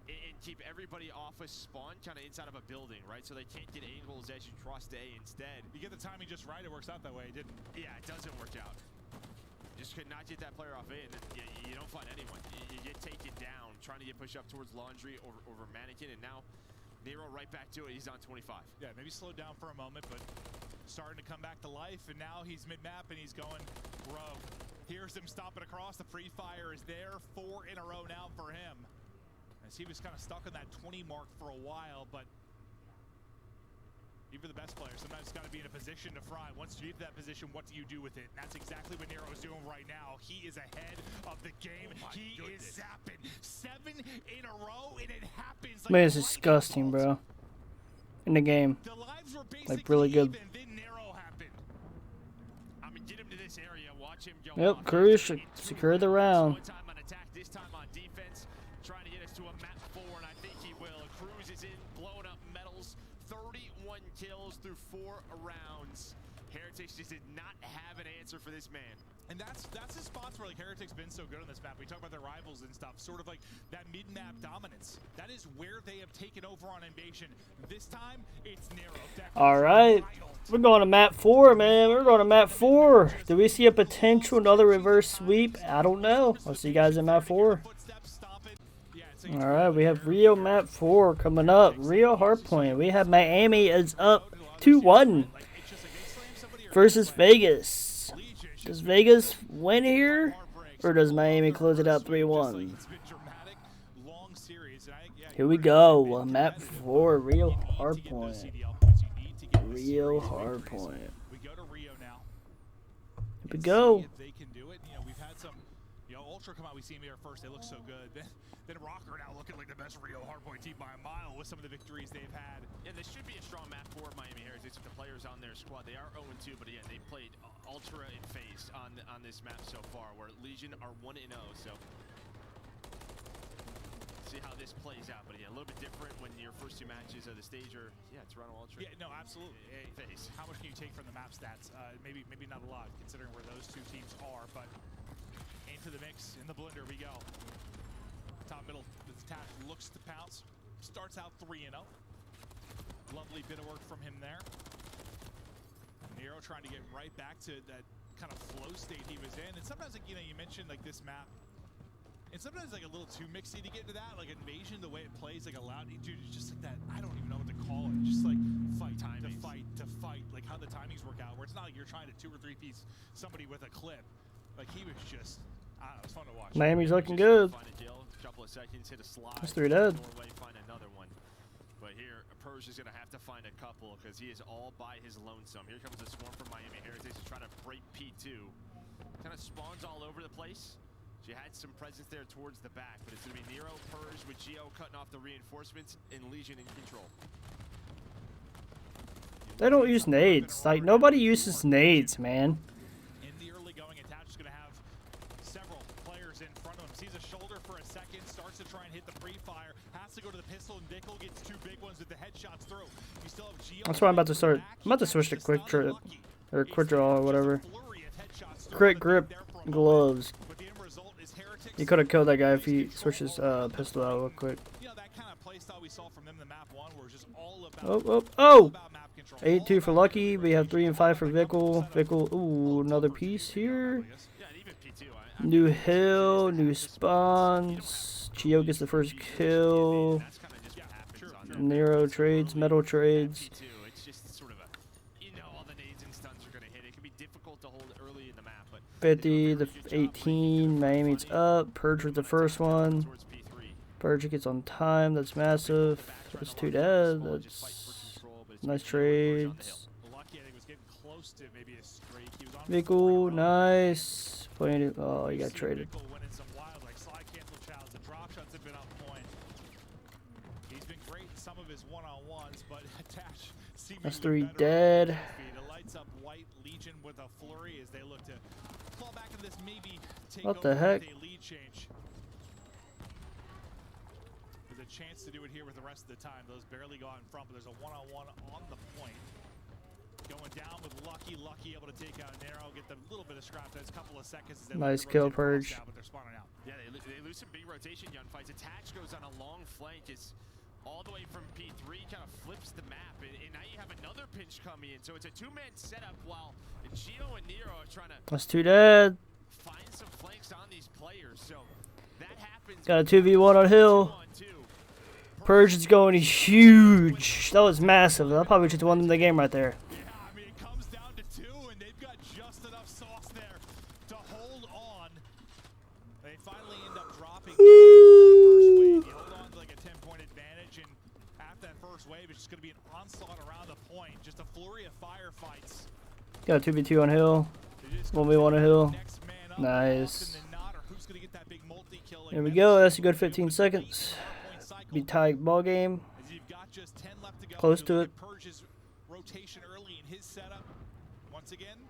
and keep everybody off a spawn kind of inside of a building, right? So they can't get angles as you cross to A instead. You get the timing just right, it works out that way, it didn't. Yeah, it doesn't work out. Just could not get that player off A, and then you don't find anyone. You get taken down, trying to get pushed up towards Laundry over Mannequin, and now Nero right back to it. He's on 25. Yeah, maybe slowed down for a moment, but starting to come back to life, and now he's mid-map and he's going rogue. Here's him stomping across. The free fire is there. 4 in a row now for him. As he was kind of stuck on that 20 mark for a while, but even the best players sometimes got to be in a position to fry. Once you get to that position, what do you do with it? And that's exactly what Nero is doing right now. He is ahead of the game. He is zapping 7 in a row, and it happens. Man, it's disgusting, bro. In the game. The lives were basically Like, really good. even, then Nero happened. I mean, get him to this area. Watch him go. Yep, Cruz should secure the round. One time on attack, this time on defense. Trying to get us to a map 4, and I think he will. Cruz is in, blowing up medals. 31 kills through 4 rounds. Heretics just did not have an answer for this man. And that's the spots where like Heretics been so good on this map. We talk about their rivals and stuff, sort of like that mid-map dominance. That is where they have taken over on Invasion. This time, it's Nero. All right, we're going to map 4, man. We're going to map 4. Do we see a potential another reverse sweep? I don't know. I'll see you guys in map 4. All right, we have Rio map 4 coming up. Rio Hardpoint. We have Miami is up 2-1 versus Vegas. Does Vegas win here, or does Miami close it out 3-1? Here we go. Map 4, Rio Hardpoint. Rio Hardpoint. We go to Rio now. Here we go. If they can do it, you know, we've had some, you know, Ultra come out. We see them here first. They look so good. Then Rocker now looking like the best Rio Hardpoint team by a mile with some of the victories they've had. Yeah, this should be a strong map for Miami Heretics with the players on their squad. They are 0-2, but again, they played Ultra and FaZe on this map so far, where Legion are 1-0. So see how this plays out. But yeah, a little bit different when your first two matches of the stage are, Toronto Ultra. Yeah, no, absolutely. Hey, how much can you take from the map stats? Maybe not a lot, considering where those two teams are. But into the mix, in the blender we go. Top middle, the Attach looks to pounce. Starts out 3-0. Lovely bit of work from him there. Nero trying to get right back to that kind of flow state he was in. And sometimes, like, you mentioned like this map, and sometimes like a little too mixy to get into that. Like Invasion, the way it plays, like allowed, dude, it's just like that. I don't even know what to call it. Just like fight timings. to fight, like how the timings work out. Where it's not like you're trying to 2 or 3 piece somebody with a clip. Like he was just, it was fun to watch. Miami's looking good. Find a kill, couple of seconds, hit a slide. That's 3 dead. Norway, find another one. But here, Purge is going to have to find a couple because he is all by his lonesome. Here comes a swarm from Miami Heritage to try to break P2. Kind of spawns all over the place. She had some presence there towards the back, but it's going to be Nero, Purge with Geo cutting off the reinforcements and Legion in control. They don't use nades. Like, nobody uses nades, man. In the early going, Attach is going to have several players in front of him. Sees a shoulder for a second, starts to try and hit the pre-fire, has to go to the pistol, and Dickel gets 2 big ones with the headshots through. You still have Geo. That's what I'm about to start. I'm about to switch to quick trip. Or quick draw or whatever. Quick grip gloves. He could have killed that guy if he switched his pistol out real quick. You know, that kind of play style we saw from them in the map 1 where it's just all about, Oh! about map control. 8-2 for Lucky. We have 3 and 5 for Vickle. Vickle, ooh, another piece here. Yeah, and even P2. New hill, new spawns. Geo gets the first kill. That's kind of just what happens on that. Nero trades, metal trades. P2, it's just sort of a, all the nades and stuns are going to hit. It can be difficult to hold early in the map, but 50, the 18. Miami's up. Purge with the first one. towards P3. Purge gets on time. That's massive. That's 2 dead. That's nice trades. Lucky, I think, was getting close to maybe a streak. He was on Vickle, nice. Oh, he got traded. Vickle went in some wild, like slide cancel challenge. The drop shots have been on point. He's been great in some of his one-on-ones, but Attach seemingly That's 3 better dead. on the feed. It lights up White Legion with a flurry as they look to claw back in this, maybe take What over the heck? with a lead change. There's a chance to do it here with the rest of the time. Those barely got in front, but there's a one-on-one on the point. Going down with Lucky. Lucky able to take out Nero, get the little bit of scrap. There's a couple of seconds. As they Nice look to kill, rotate across Purge. now, but they're spawning out. Yeah, they lose some big rotation gunfights. Attach goes on a long flank. It's all the way from P3, kind of flips the map. And now you have another pinch coming in. So it's a 2-man setup while Geo and Nero are trying to That's 2 dead. find some flanks on these players. So that happens. Got a 2v1 on hill. 2-on-2. Purge is going huge. That was massive. That probably just won them the game right there. Yeah, I mean, it comes down to 2, and they've got just enough sauce there to hold on. They finally end up dropping that first wave. You hold on to like a 10-point advantage, and after that first wave, it's just going to be an onslaught around the point. Just a flurry of firefights. Got a 2v2 on hill. 1v1 on hill. Next man up, Nice. often than not, or who's going to get that big multi-kill. There we go. That's a good 15 seconds. Be tight ball game. As you've got just 10 left to go. Close You'll to look it. at Purge's rotation early in his setup. Once again,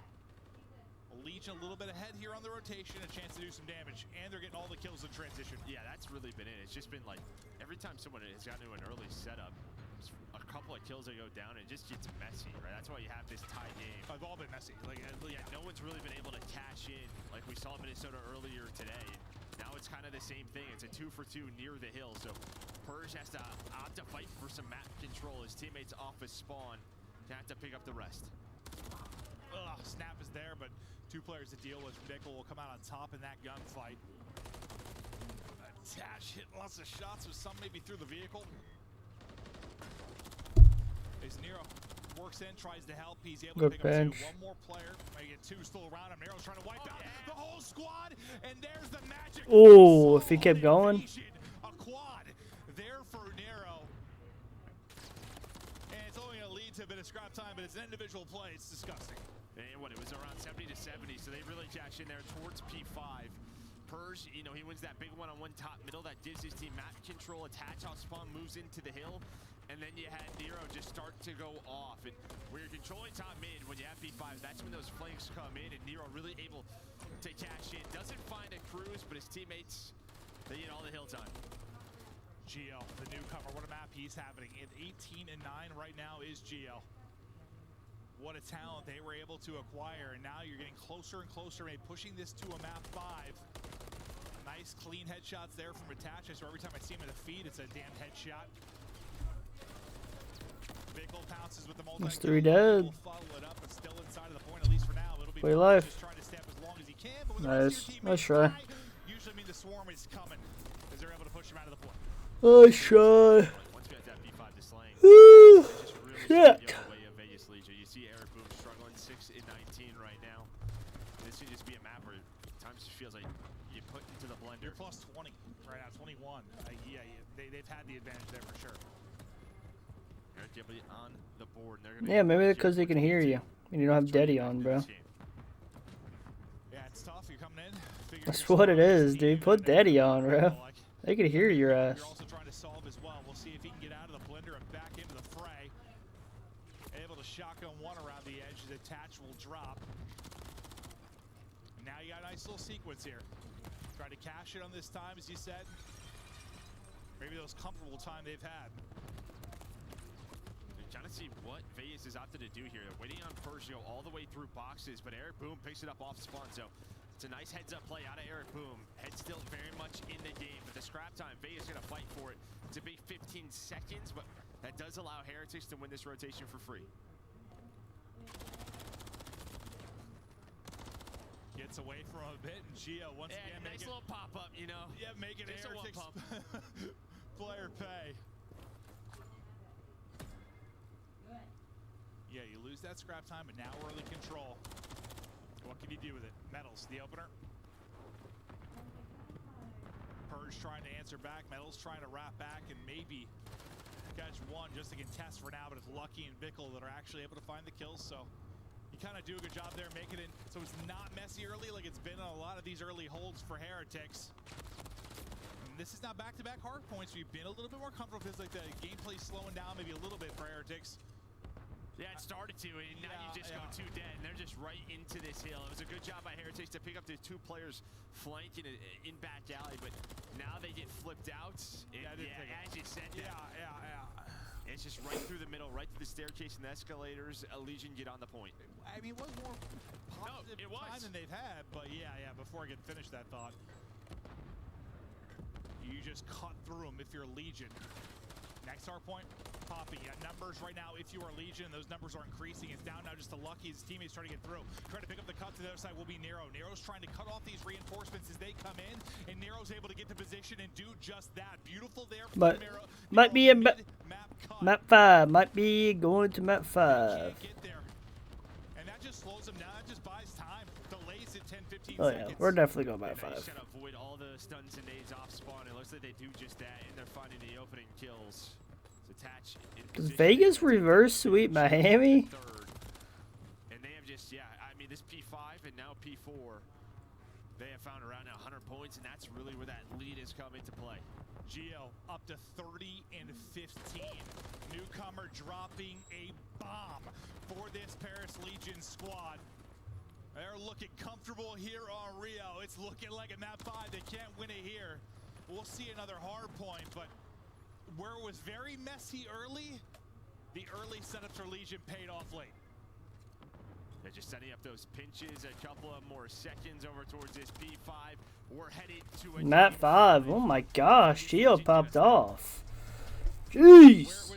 Legion a little bit ahead here on the rotation, a chance to do some damage, and they're getting all the kills in transition. Yeah, that's really been it. It's just been like every time someone has gotten to an early setup, a couple of kills that go down, it just gets messy, right? That's why you have this tie game. They've all been messy. Like, Yeah, no one's really been able to cash in like we saw Minnesota earlier today. Now it's kind of the same thing. It's a 2-for-2 near the hill, so Purge has to opt to fight for some map control. His teammates off his spawn can have to pick up the rest. Snap is there, but 2 players to deal with. Bickle will come out on top in that gunfight. Attach hitting lots of shots with some maybe through the vehicle. As Nero works in, tries to help. He's able Good to pick up 2. bench. One more player. May get 2 still around him. Nero's trying to wipe out the whole squad, and there's the magic. Oh, if he kept going. A quad there for Nero. And it's only going to lead to a bit of scrap time, but it's an individual play. It's disgusting. And it was around 70 to 70, so they really cash in there towards P5. Purge, he wins that big one-on-one top middle. That gives his team map control. Attach off spawn, moves into the hill. And then you had Nero just start to go off. And when you're controlling top mid, when you have P5, that's when those flanks come in. And Nero really able to cash in. Doesn't find a cruise, but his teammates, they get all the hill time. GL, the newcomer, what a map he's having. At 18-9 right now is GL. What a talent they were able to acquire, and now you're getting closer and closer, maybe pushing this to a map 5. Nice clean headshots there from Attach. So every time I see him in the feed, it's a damn headshot. Bickle pounces with the multi. That's 3 dead. Follow it up, but still inside of the point, at least for now. It'll be Play life. just trying to step as long as he can. But with Nice. the Nice try. usually mean the swarm is coming, as they're able to push him out of the point. Nice try. Once we had that B5 to slaying, Woo! just really Shit. the other way of Vegas Legion. You see Eric Boom struggling 6 in 19 right now. This should just be a map where times it feels like you put into the blender. You're plus 20 right now, 21. Yeah, they've had the advantage there for sure. Eric Dibley on the board. And they're gonna Yeah, maybe because they can hear you. And you don't have Deddy on, bro. Yeah, it's tough. You're coming in. That's what it is, dude. Put Deddy on, bro. They can hear your ass. You're also trying to solve as well. We'll see if he can get out of the blender and back into the fray. Able to shotgun one around the edge. The attach will drop. Now you got a nice little sequence here. Try to cash it on this time, as you said. Maybe the most comfortable time they've had. They're trying to see what Vegas is opted to do here. They're waiting on Persia all the way through boxes, but Eric Boom picks it up off spawn. So it's a nice heads-up play out of Eric Boom. Head still very much in the game, but the scrap time, Vegas going to fight for it. It's a big 15 seconds, but that does allow Heretics to win this rotation for free. Gets away from a bit, and Gio once again nice little pop-up, you know. Yeah, making Just a Heretics one player pay. Yeah, you lose that scrap time, but now early control. What can you do with it? Metals, the opener. Purge trying to answer back. Metals trying to wrap back and maybe catch one just to contest for now, but it's Lucky and Bickle that are actually able to find the kills, so you kind of do a good job there making it so it's not messy early like it's been on a lot of these early holds for Heretics. And this is not back-to-back hard points. We've been a little bit more comfortable because like the gameplay's slowing down maybe a little bit for Heretics. Yeah, it started to, and now you just go 2 dead, and they're just right into this hill. It was a good job by Heretics to pick up the 2 players flanking in back alley, but now they get flipped out. And as you said, it's just right through the middle, right through the staircase and the escalators. Legion get on the point. I mean, it was more positive time than they've had, but yeah, before I can finish that thought. You just cut through them if you're Legion. Next hard point, popping. You got numbers right now if you are Legion. Those numbers are increasing. It's down now just to Lucky. His teammates trying to get through. Trying to pick up the cut to the other side will be Nero. Nero's trying to cut off these reinforcements as they come in, and Nero's able to get to position and do just that. Beautiful there. But Nero, might be a map 5. Might be going to map 5. Can't get there. And that just slows them down. That just buys time. Delays it 10-15 Oh seconds. yeah, we're definitely going map 5. Nice to avoid all the stuns and nades off spawn. It looks like they do just that, and they're finding the opening kills. Attach Does Vegas reverse sweep Miami? Third. And they have just, I mean, this P5 and now P4, they have found around 100 points, and that's really where that lead has come into play. Gio up to 30 and 15. Newcomer dropping a bomb for this Paris Legion squad. They're looking comfortable here on Rio. It's looking like a map 5. They can't win it here. We'll see another hard point, but where it was very messy early, the early setups for Legion paid off late. They're just setting up those pinches, a couple of more seconds over towards this P5. We're headed to a Map 5. Oh my gosh, Gio popped off. Jeez.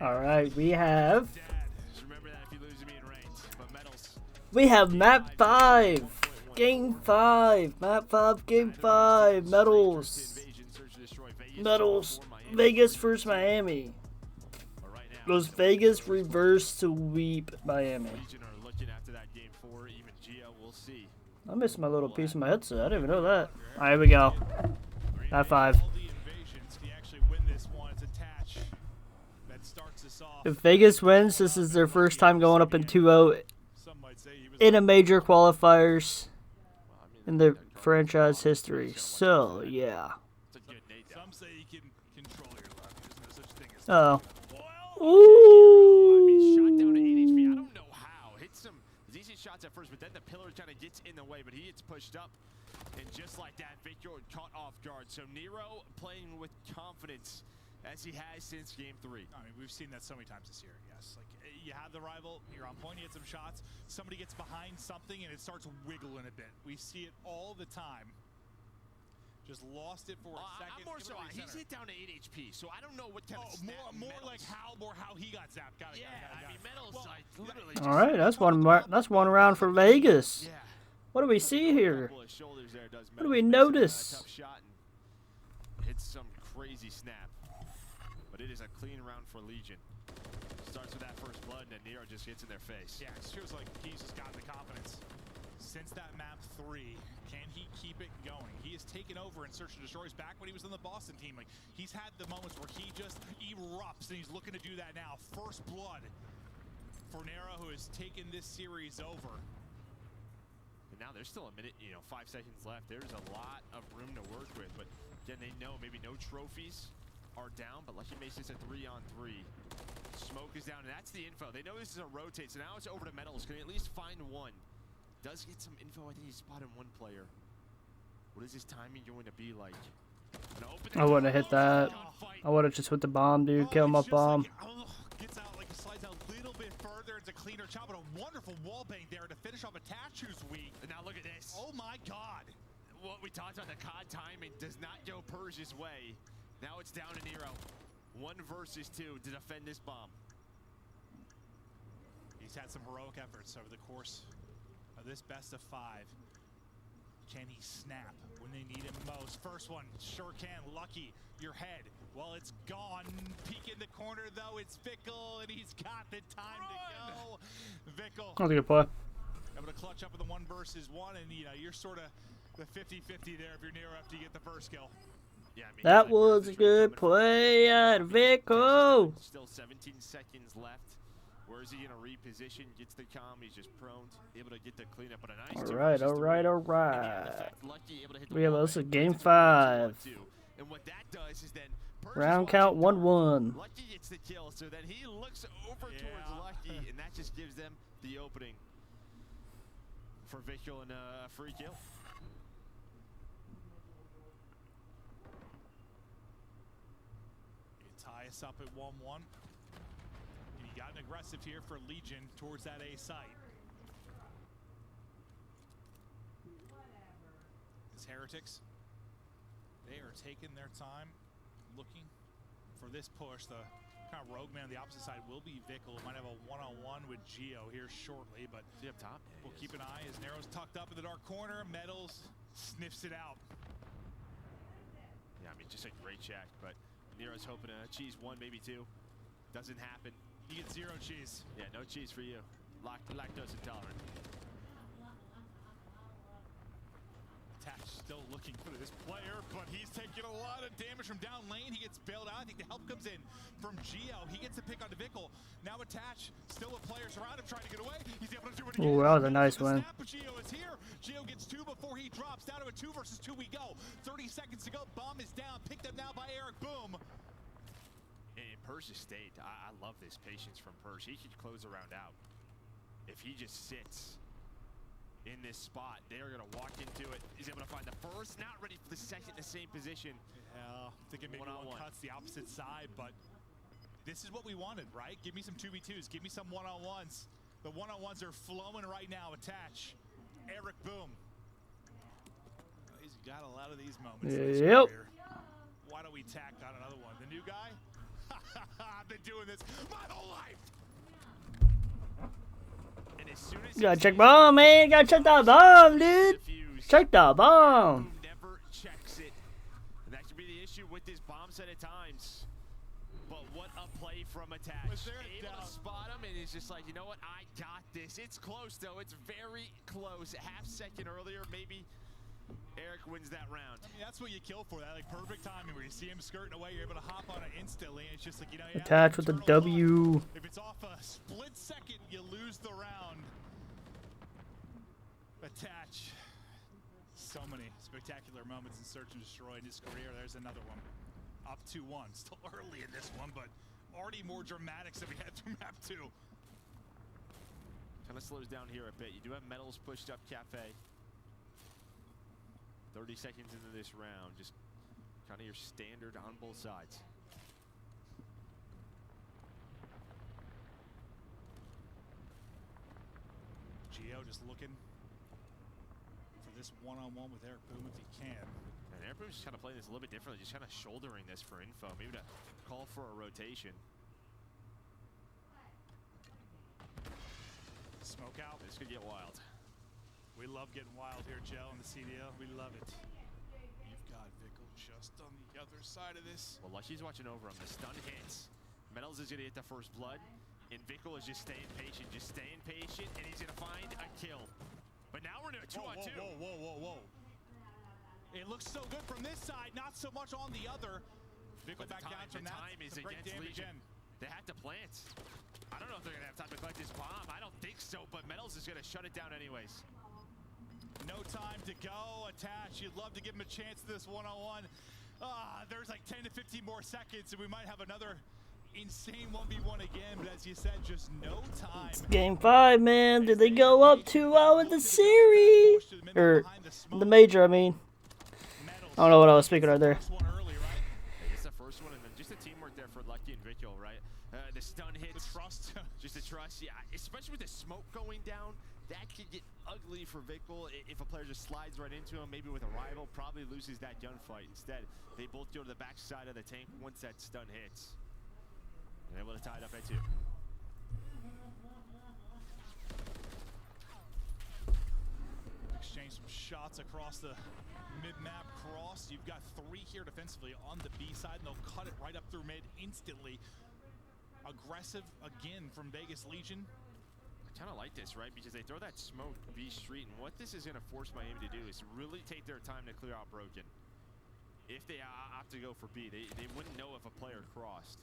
Alright, we have map 5. Game 5. Map 5, game 5. Metals. Vegas versus Miami. Does Vegas reverse sweep Miami? I missed my little piece of my headset. I didn't even know that. Alright, here we go. Map 5. If Vegas wins, this is their first time going up in 2-0 in a major qualifiers in their franchise history. So, yeah. Ooh. I mean, shot down to 8 HP. I don't know how. Hit some His easy shots at first, but then the pillar kind of gets in the way, but he gets pushed up. And just like that, Victor caught off guard. So Nero playing with confidence as he has since game 3. I mean, we've seen that so many times this year, yes. Like, you have the rival, you're on point, you hit some shots, somebody gets behind something and it starts wiggling a bit. We see it all the time. Just lost it for a second. I'm more so, he's hit down to 8 HP, so I don't know what kind of snap more like how he got zapped. Got it. I mean, Metals, like, literally All right, that's one round for Vegas. Yeah. What do we see here? What do we notice? Tough shot and hits some crazy snap. But it is a clean round for Legion. Starts with that first blood, and then Nero just gets in their face. Yeah, it feels like he's just got the confidence. Since that map 3, can he keep it going? He has taken over in Search and Destroys back when he was on the Boston team. Like, he's had the moments where he just erupts, and he's looking to do that now. First blood for Nero, who has taken this series over. And now there's still a minute, 5 seconds left. There's a lot of room to work with, but again, they know maybe no trophies are down, but Lucky Mason's a 3-on-3. Smoke is down, and that's the info. They know this is a rotate, so now it's over to Metals. Can he at least find one? Does get some info. I think he's spotted one player. What is his timing going to be like? I wouldn't have hit that. I would have just hit the bomb, dude. Kill him up bomb. Gets out, like, slides out a little bit further. It's a cleaner shot, but a wonderful wall bang there to finish off Attach, who's weak. And now look at this. Oh my God. What we talked about, the COD timing does not go Persia's way. Now it's down to Nero. 1 versus 2 to defend this bomb. He's had some heroic efforts over the course of this best of 5. Can he snap when they need him most? First one, sure can. Lucky, your head. Well, it's gone. Peek in the corner, though. It's Vickle, and he's got the time to go. Vickle. That was a good play. Able to clutch up with the 1 versus 1, and you're sort of the 50-50 there if you're Nero after you get the first kill. Yeah, I mean, That was a good play at Vico. Still 17 seconds left. Where is he going to reposition? Gets the comm. He's just prone. Able to get the cleanup. But a nice All right. Lucky able to hit We have this is game 5. And what that does is then Round count 1-1. Lucky gets the kill, so then he looks over towards Lucky, and that just gives them the opening for Vickle and a free kill. Tie us up at 1-1. And he got an aggressive here for Legion towards that A site. His Heretics, they are taking their time looking for this push. The kind of rogue man on the opposite side will be Vickle. Might have a one-on-one with Geo here shortly, but up top? We'll keep an eye as Nero's tucked up in the dark corner. Metals sniffs it out. Yeah, I mean, just a great check, but Nero's hoping to cheese 1, maybe 2. Doesn't happen. You get 0 cheese. Yeah, no cheese for you. Lactose intolerant. Attach still looking for this player, but he's taking a lot of damage from down lane. He gets bailed out. I think the help comes in from Geo. He gets the pick onto Vickle. Now Attach still with players around him trying to get away. He's able to do it again. Ooh, that was a nice one. Geo is here. Geo gets 2 before he drops. Down to a 2 versus 2 we go. 30 seconds to go. Bomb is down. Picked up now by Eric. Boom. And Persia stayed. I love this patience from Persia. He could close the round out. If he just sits in this spot, they are going to walk into it. He's able to find the first, not ready for the second, the same position. Yeah, thinking maybe one cuts the opposite side, but this is what we wanted, right? Give me some 2v2s. Give me some one-on-ones. The one-on-ones are flowing right now. Attach. Eric, boom. He's got a lot of these moments. Yep. Why don't we tack on another one? The new guy? I've been doing this my whole life. And as soon as You gotta check bomb, man. You gotta check that bomb, dude. Check the bomb. Never checks it. And that could be the issue with this bomb set at times. But what a play from Attach. Able to spot him, and he's just like, you know what? I got this. It's close, though. It's very close. A half second earlier, maybe Eric wins that round. I mean, that's what you kill for. That like perfect timing where you see him skirting away, you're able to hop on it instantly. And it's just like, Attach with the W. If it's off a split second, you lose the round. Attach. So many spectacular moments in Search and Destroy in his career. There's another one. Up 2-1. Still early in this one, but already more dramatics than we had through map 2. Kind of slows down here a bit. You do have Metals pushed up Cafe. 30 seconds into this round. Just kind of your standard on both sides. Gio just looking for this one-on-one with Eric Boom if he can. And Eric Boom's just kind of playing this a little bit differently, just kind of shouldering this for info, maybe to call for a rotation. Smoke out. This could get wild. We love getting wild here, Joe, in the CDL. We love it. You've got Vickle just on the other side of this. Well, Lucky's watching over him. The stun hits. Metals is going to hit the first blood. And Vickle is just staying patient, and he's going to find a kill. But now we're doing a 2-on-2. Whoa. It looks so good from this side, not so much on the other. Vickle back down from that. Time is Some great against damage Legion. They have to plant. I don't know if they're going to have time to collect this bomb. I don't think so, but Metals is going to shut it down anyways. No time to go. Attach. You'd love to give him a chance to this one-on-one. There's like 10 to 15 more seconds, and we might have another insane 1v1 again, but as you said, just no time. It's game 5, man. Did they go up 2-0 in the series? Or the major, I mean. I don't know what I was speaking right there. It's the first one, and then just the teamwork there for Lucky and Vickle, right? The stun hits. The trust. Just the trust, yeah. Especially with the smoke going down, that could get ugly for Vickle if a player just slides right into him, maybe with a rival, probably loses that gunfight. Instead, they both go to the back side of the tank once that stun hits. And able to tie it up at 2. Exchange some shots across the mid-map cross. You've got 3 here defensively on the B side, and they'll cut it right up through mid instantly. Aggressive again from Vegas Legion. I kind of like this, right? Because they throw that smoke B street, and what this is going to force Miami to do is really take their time to clear out Broken. If they opt to go for B, they wouldn't know if a player crossed.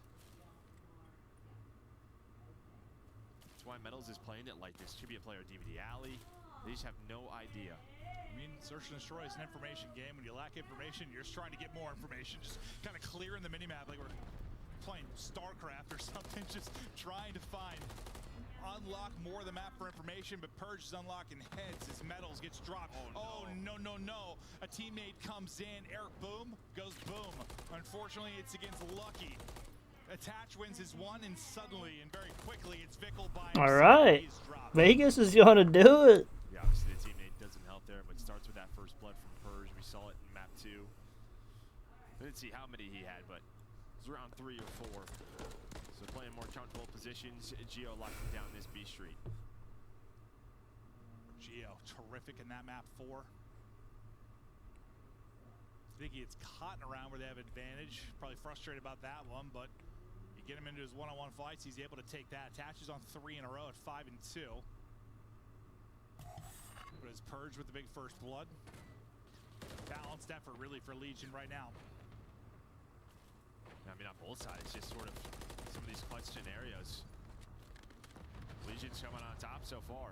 That's why Metals is playing it like this. Should be a player DVD alley. They just have no idea. I mean, search and destroy is an information game. When you lack information, you're just trying to get more information. Just kind of clearing the minimap like we're playing StarCraft or something. Just trying to unlock more of the map for information, but Purge is unlocking heads as Metals gets dropped. Oh, no. A teammate comes in. Eric Boom goes boom. Unfortunately, it's against Lucky. Attach wins his one, and suddenly and very quickly, it's Vickle by himself. All right. Vegas is going to do it. Yeah, obviously the teammate doesn't help there, but starts with that first blood from Purge. We saw it in map 2. I didn't see how many he had, but it was around 3 or 4. So playing more comfortable positions, Gio locking down this B street. Gio, terrific in that map 4. I think he gets caught around where they have advantage. Probably frustrated about that one, but you get him into his one-on-one fights, he's able to take that. Attaches on 3 in a row at 5 and 2. But his Purge with the big first blood. Balanced effort really for Legion right now. I mean, on both sides, just sort of some of these clutch scenarios. Legion's coming on top so far.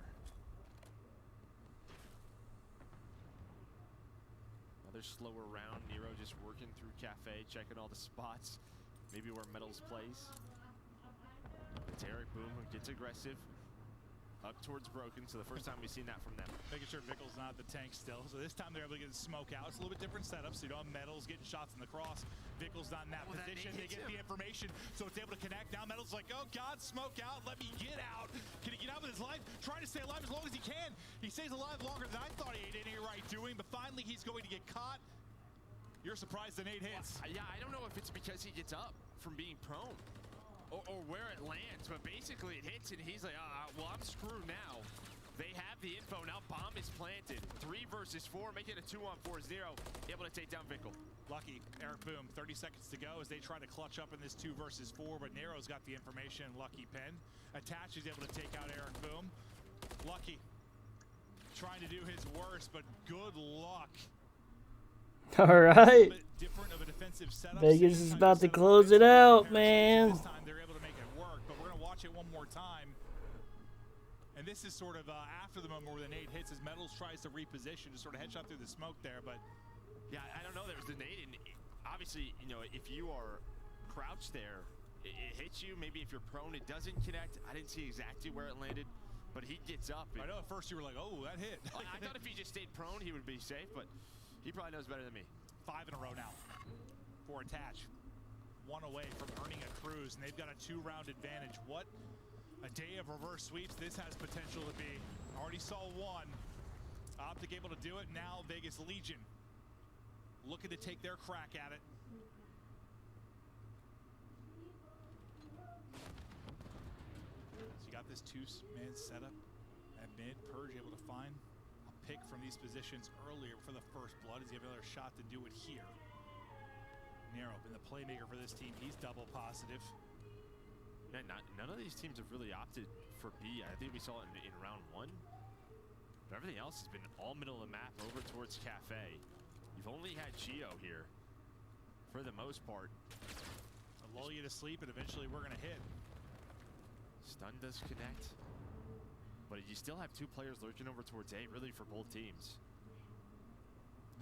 Another slower round. Nero just working through Cafe, checking all the spots. Maybe where Metals plays. It's Eric Boom who gets aggressive. Up towards Broken, so the first time we've seen that from them. Making sure Vickle's not at the tank still. So this time they're able to get the smoke out. It's a little bit different setup, so you don't have Metals getting shots in the cross. Vickle's not in that position. They get the information, so it's able to connect. Now Metals like, oh God, smoke out. Let me get out. Can he get out with his life? Trying to stay alive as long as he can. He stays alive longer than I thought he had any right doing, but finally he's going to get caught. You're surprised the nade hits. Yeah, I don't know if it's because he gets up from being prone. Or where it lands, but basically it hits and he's like, well, I'm screwed now. They have the info, now bomb is planted. 3 versus 4, making a 2-on-4-0, able to take down Vickle. Lucky, Eric Boom, 30 seconds to go as they try to clutch up in this 2 versus 4, but Nero's got the information, Lucky pen. Attach is able to take out Eric Boom. Lucky, trying to do his worst, but good luck. All right. Different of a defensive setup. Vegas is about to close it out, man. This time they're able to make it work, but we're going to watch it one more time. And this is sort of after the moment where the nade hits as Metals tries to reposition to sort of headshot through the smoke there, but yeah, I don't know. There was the nade, and obviously, you know, if you are crouched there, it hits you. Maybe if you're prone, it doesn't connect. I didn't see exactly where it landed, but he gets up. I know at first you were like, oh, that hit. I thought if he just stayed prone, he would be safe, but he probably knows better than me. 5 in a row now for Attach. 1 away from earning a cruise, and they've got a 2-round advantage. What a day of reverse sweeps this has potential to be. Already saw 1. Optic able to do it. Now Vegas Legion looking to take their crack at it. So you got this 2-man setup at mid. Purge able to find a pick from these positions earlier for the first blood. Does he have another shot to do it here? Nero been the playmaker for this team. He's double positive. Man, none of these teams have really opted for B. I think we saw it in round 1. But everything else has been all middle of the map over towards Cafe. You've only had Geo here for the most part. I'll lull you to sleep, and eventually we're going to hit. Stun does connect. But you still have 2 players lurking over towards A, really, for both teams.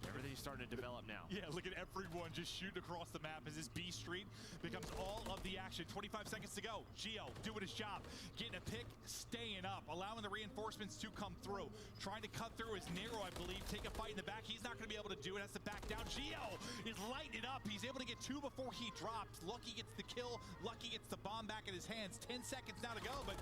Everything's starting to develop now. Yeah, look at everyone just shooting across the map as this B Street becomes all of the action. 25 seconds to go. Geo doing his job, getting a pick, staying up, allowing the reinforcements to come through. Trying to cut through is Nero, I believe. Take a fight in the back. He's not going to be able to do it. Has to back down. Geo is lighting it up. He's able to get 2 before he drops. Lucky gets the kill. Lucky gets the bomb back in his hands. 10 seconds now to go, but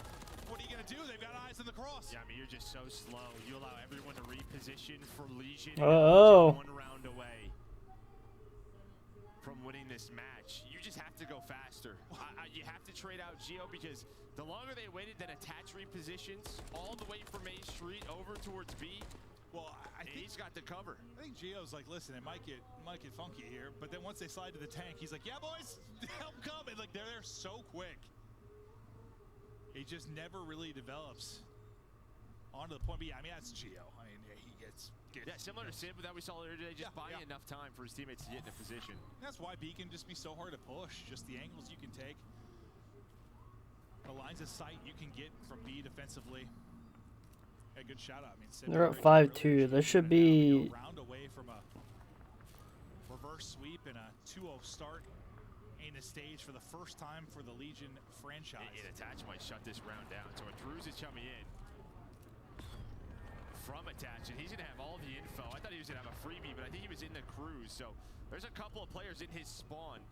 what are you going to do? They've got eyes on the cross. Yeah, I mean, you're just so slow. You allow everyone to reposition for Legion. Uh-oh. 1 round away from winning this match. You just have to go faster. You have to trade out Geo because the longer they waited, then Attach repositions all the way from A Street over towards B. Well, I think he's got the cover. I think Geo's like, listen, it might get funky here, but then once they slide to the tank, he's like, yeah, boys, help coming. Like, they're there so quick. He just never really develops onto the point. But yeah, I mean, that's Geo. I mean, yeah, he gets yeah, similar to Sid that we saw earlier today, just buying enough time for his teammates to get in a position. That's why B can just be so hard to push. Just the angles you can take, the lines of sight you can get from B defensively. A good shout out. I mean, Sid, They're at 5-2. This should be round away from a reverse sweep and a 2-0 start. In the stage for the first time for the Legion franchise. And Attach might shut this round down. So a Cruz is coming in from Attach, and he's going to have all the info. I thought he was going to have a freebie, but I think he was in the Cruz. So there's a couple of players in his spawn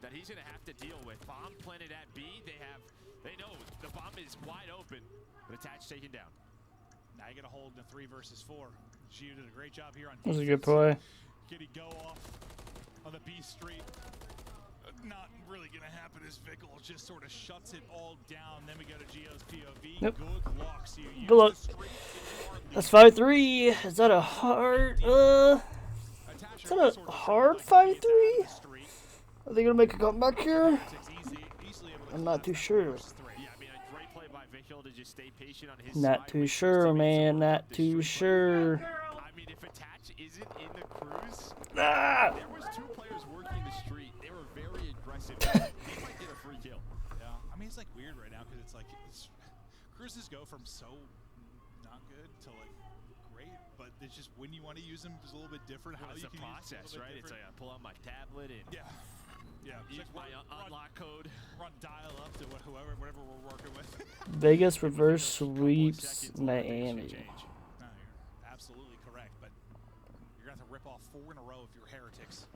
that he's going to have to deal with. Bomb planted at B. They know the bomb is wide open, but Attach taken down. Now you got to hold in the 3 versus 4. Gio did a great job here on that was a defense. good play. Can he go off on the B Street? Not really going to happen as Vickle just sort of shuts it all down. Then we go to Gio's POV. Yep. Good luck. So you Good luck. That's 5-3. Is that a hard? Is that a hard 5-3? Are they gonna make a comeback here? I'm not too sure. Yeah, I mean, a great play by Vickle to just stay patient on his Not side too with sure, his man. teammates Not over too the sure. I mean, if Attach isn't in the Cruz, Ah! there was 2 players working the street. They were very aggressive. They might get a free kill. Yeah, I mean, it's like weird right now because it's like cruises go from so not good to like great, but it's just when you want to use them is a little bit different. Well, How it's you a can process, use right? It's like I pull out my tablet and yeah. use It's my like unlock code. Run dial up to whatever we're working with. Vegas reverse sweeps Miami. No, you're absolutely correct, but you're gonna have to rip off 4 in a row if you're heretics.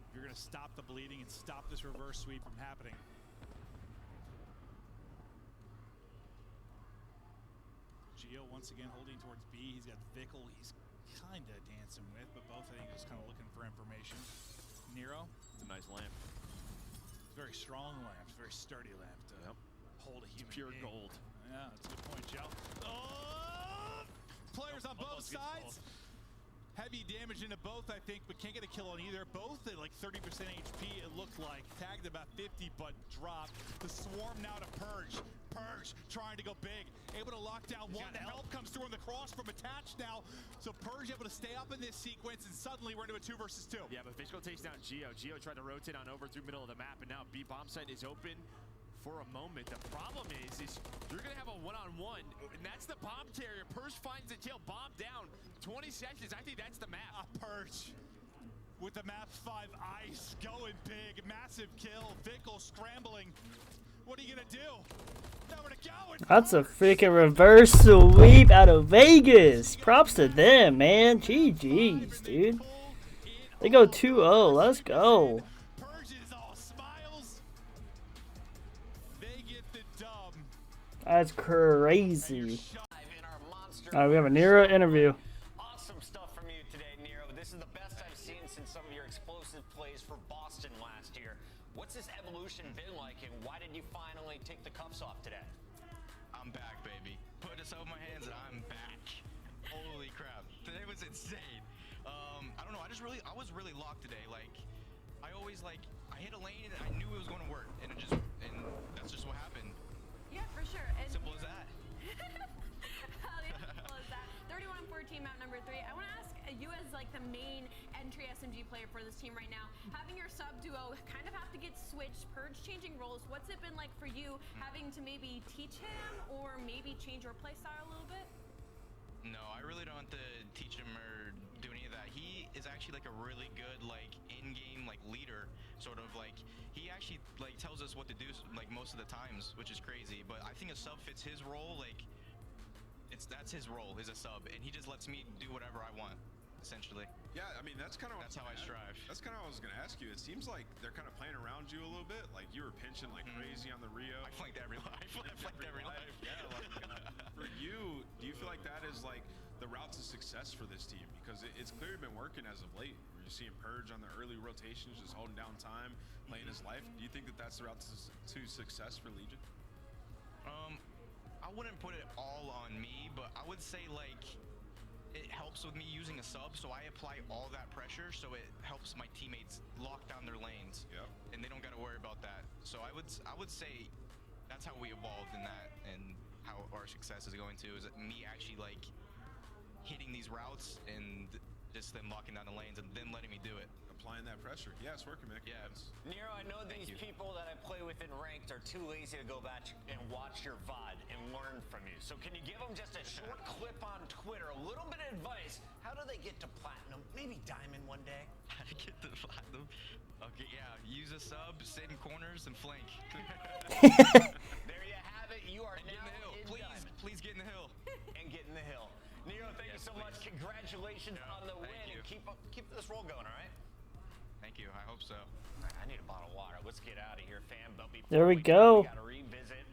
If you're gonna stop the bleeding and stop this reverse sweep from happening. Gio once again holding towards B. He's got Vickle. He's kind of dancing with, but both I think just kind of looking for information. Nero. It's a nice lamp. It's a very strong lamp. It's a very sturdy lamp to hold a human Pure being. gold. Yeah, that's a good point, Joe. Oh! Players on both sides. Heavy damage into both, I think, but can't get a kill on either. Both at like 30% HP, it looked like. Tagged about 50, but dropped. The swarm now to Purge. Purge trying to go big. Able to lock down one. The help comes through on the cross from Attach now. So Purge able to stay up in this sequence, and suddenly we're into a 2 versus 2. Yeah, but Vickle takes down Gio. Gio tried to rotate on over through middle of the map, and now B bomb site is open for a moment. The problem is you're going to have a one-on-one, and that's the bomb carrier. Purge finds the kill. Bomb down. 20 seconds. I think that's the map. Purge with the map 5 ice going big. Massive kill. Vickle scrambling What are you gonna do? Nowhere to go. That's a freaking reverse sweep out of Vegas. Props to them, man. GG's, dude. They go 2-0. Let's go. Purge is all smiles. They get the dub. That's crazy. Alright, we have a Nero interview. Awesome stuff from you today, Nero. This is the best I've seen since some of your explosive plays for Boston last year. What's this evolution been like, and why did you finally take the cuffs off today? I'm back, baby. Put this over my hands and I'm back. Holy crap. Today was insane. I don't know, I was really locked today. Like, I hit a lane and I knew it was going to work. And that's just what happened. Yeah, for sure. And Simple as that. Simple as that. 31-14, map number 3. I want to ask you as like the main entry SMG player for this team right now, having your sub duo kind of have to get switched, Purge changing roles. What's it been like for you having to maybe teach him or maybe change your play style a little bit? No, I really don't have to teach him or do any of that. He is actually like a really good like in-game like leader, sort of like he actually like tells us what to do like most of the times, which is crazy. But I think a sub fits his role. Like that's his role, is a sub, and he just lets me do whatever I want, essentially. Yeah, I mean that's kind of how I strive. That's kind of what I was gonna ask you. It seems like they're kind of playing around you a little bit. Like you were pinching like crazy on the Rio. I flanked every life. I flanked every life. Yeah, like, for you, do you feel like that is like the route to success for this team? Because it's clearly been working as of late. You're seeing Purge on the early rotations, just holding down time, playing his life. Do you think that that's the route to success for Legion? I wouldn't put it all on me, but I would say like it helps with me using a sub, so I apply all that pressure, so it helps my teammates lock down their lanes. Yeah. And they don't got to worry about that. So I would say that's how we evolved in that, and how our success is going to is me actually like hitting these routes and just them locking down the lanes and then letting me do it. Applying that pressure. Yeah, it's working, man. Yeah. Nero, I know these people that I play with in ranked are too lazy to go back and watch your VOD and learn from you. So can you give them just a short clip on Twitter, a little bit of advice? How do they get to platinum? Maybe diamond one day? How to get to platinum? Okay, yeah. Use a sub, sit in corners, and flank. There you have it. You are and get in the hill. Please get in the hill. And get in the hill. Nero, thank you so much. Congratulations on the win. And keep this roll going, all right? Thank you. I hope so. I need a bottle of water. Let's get out of here, fam. But There we go. We got to revisit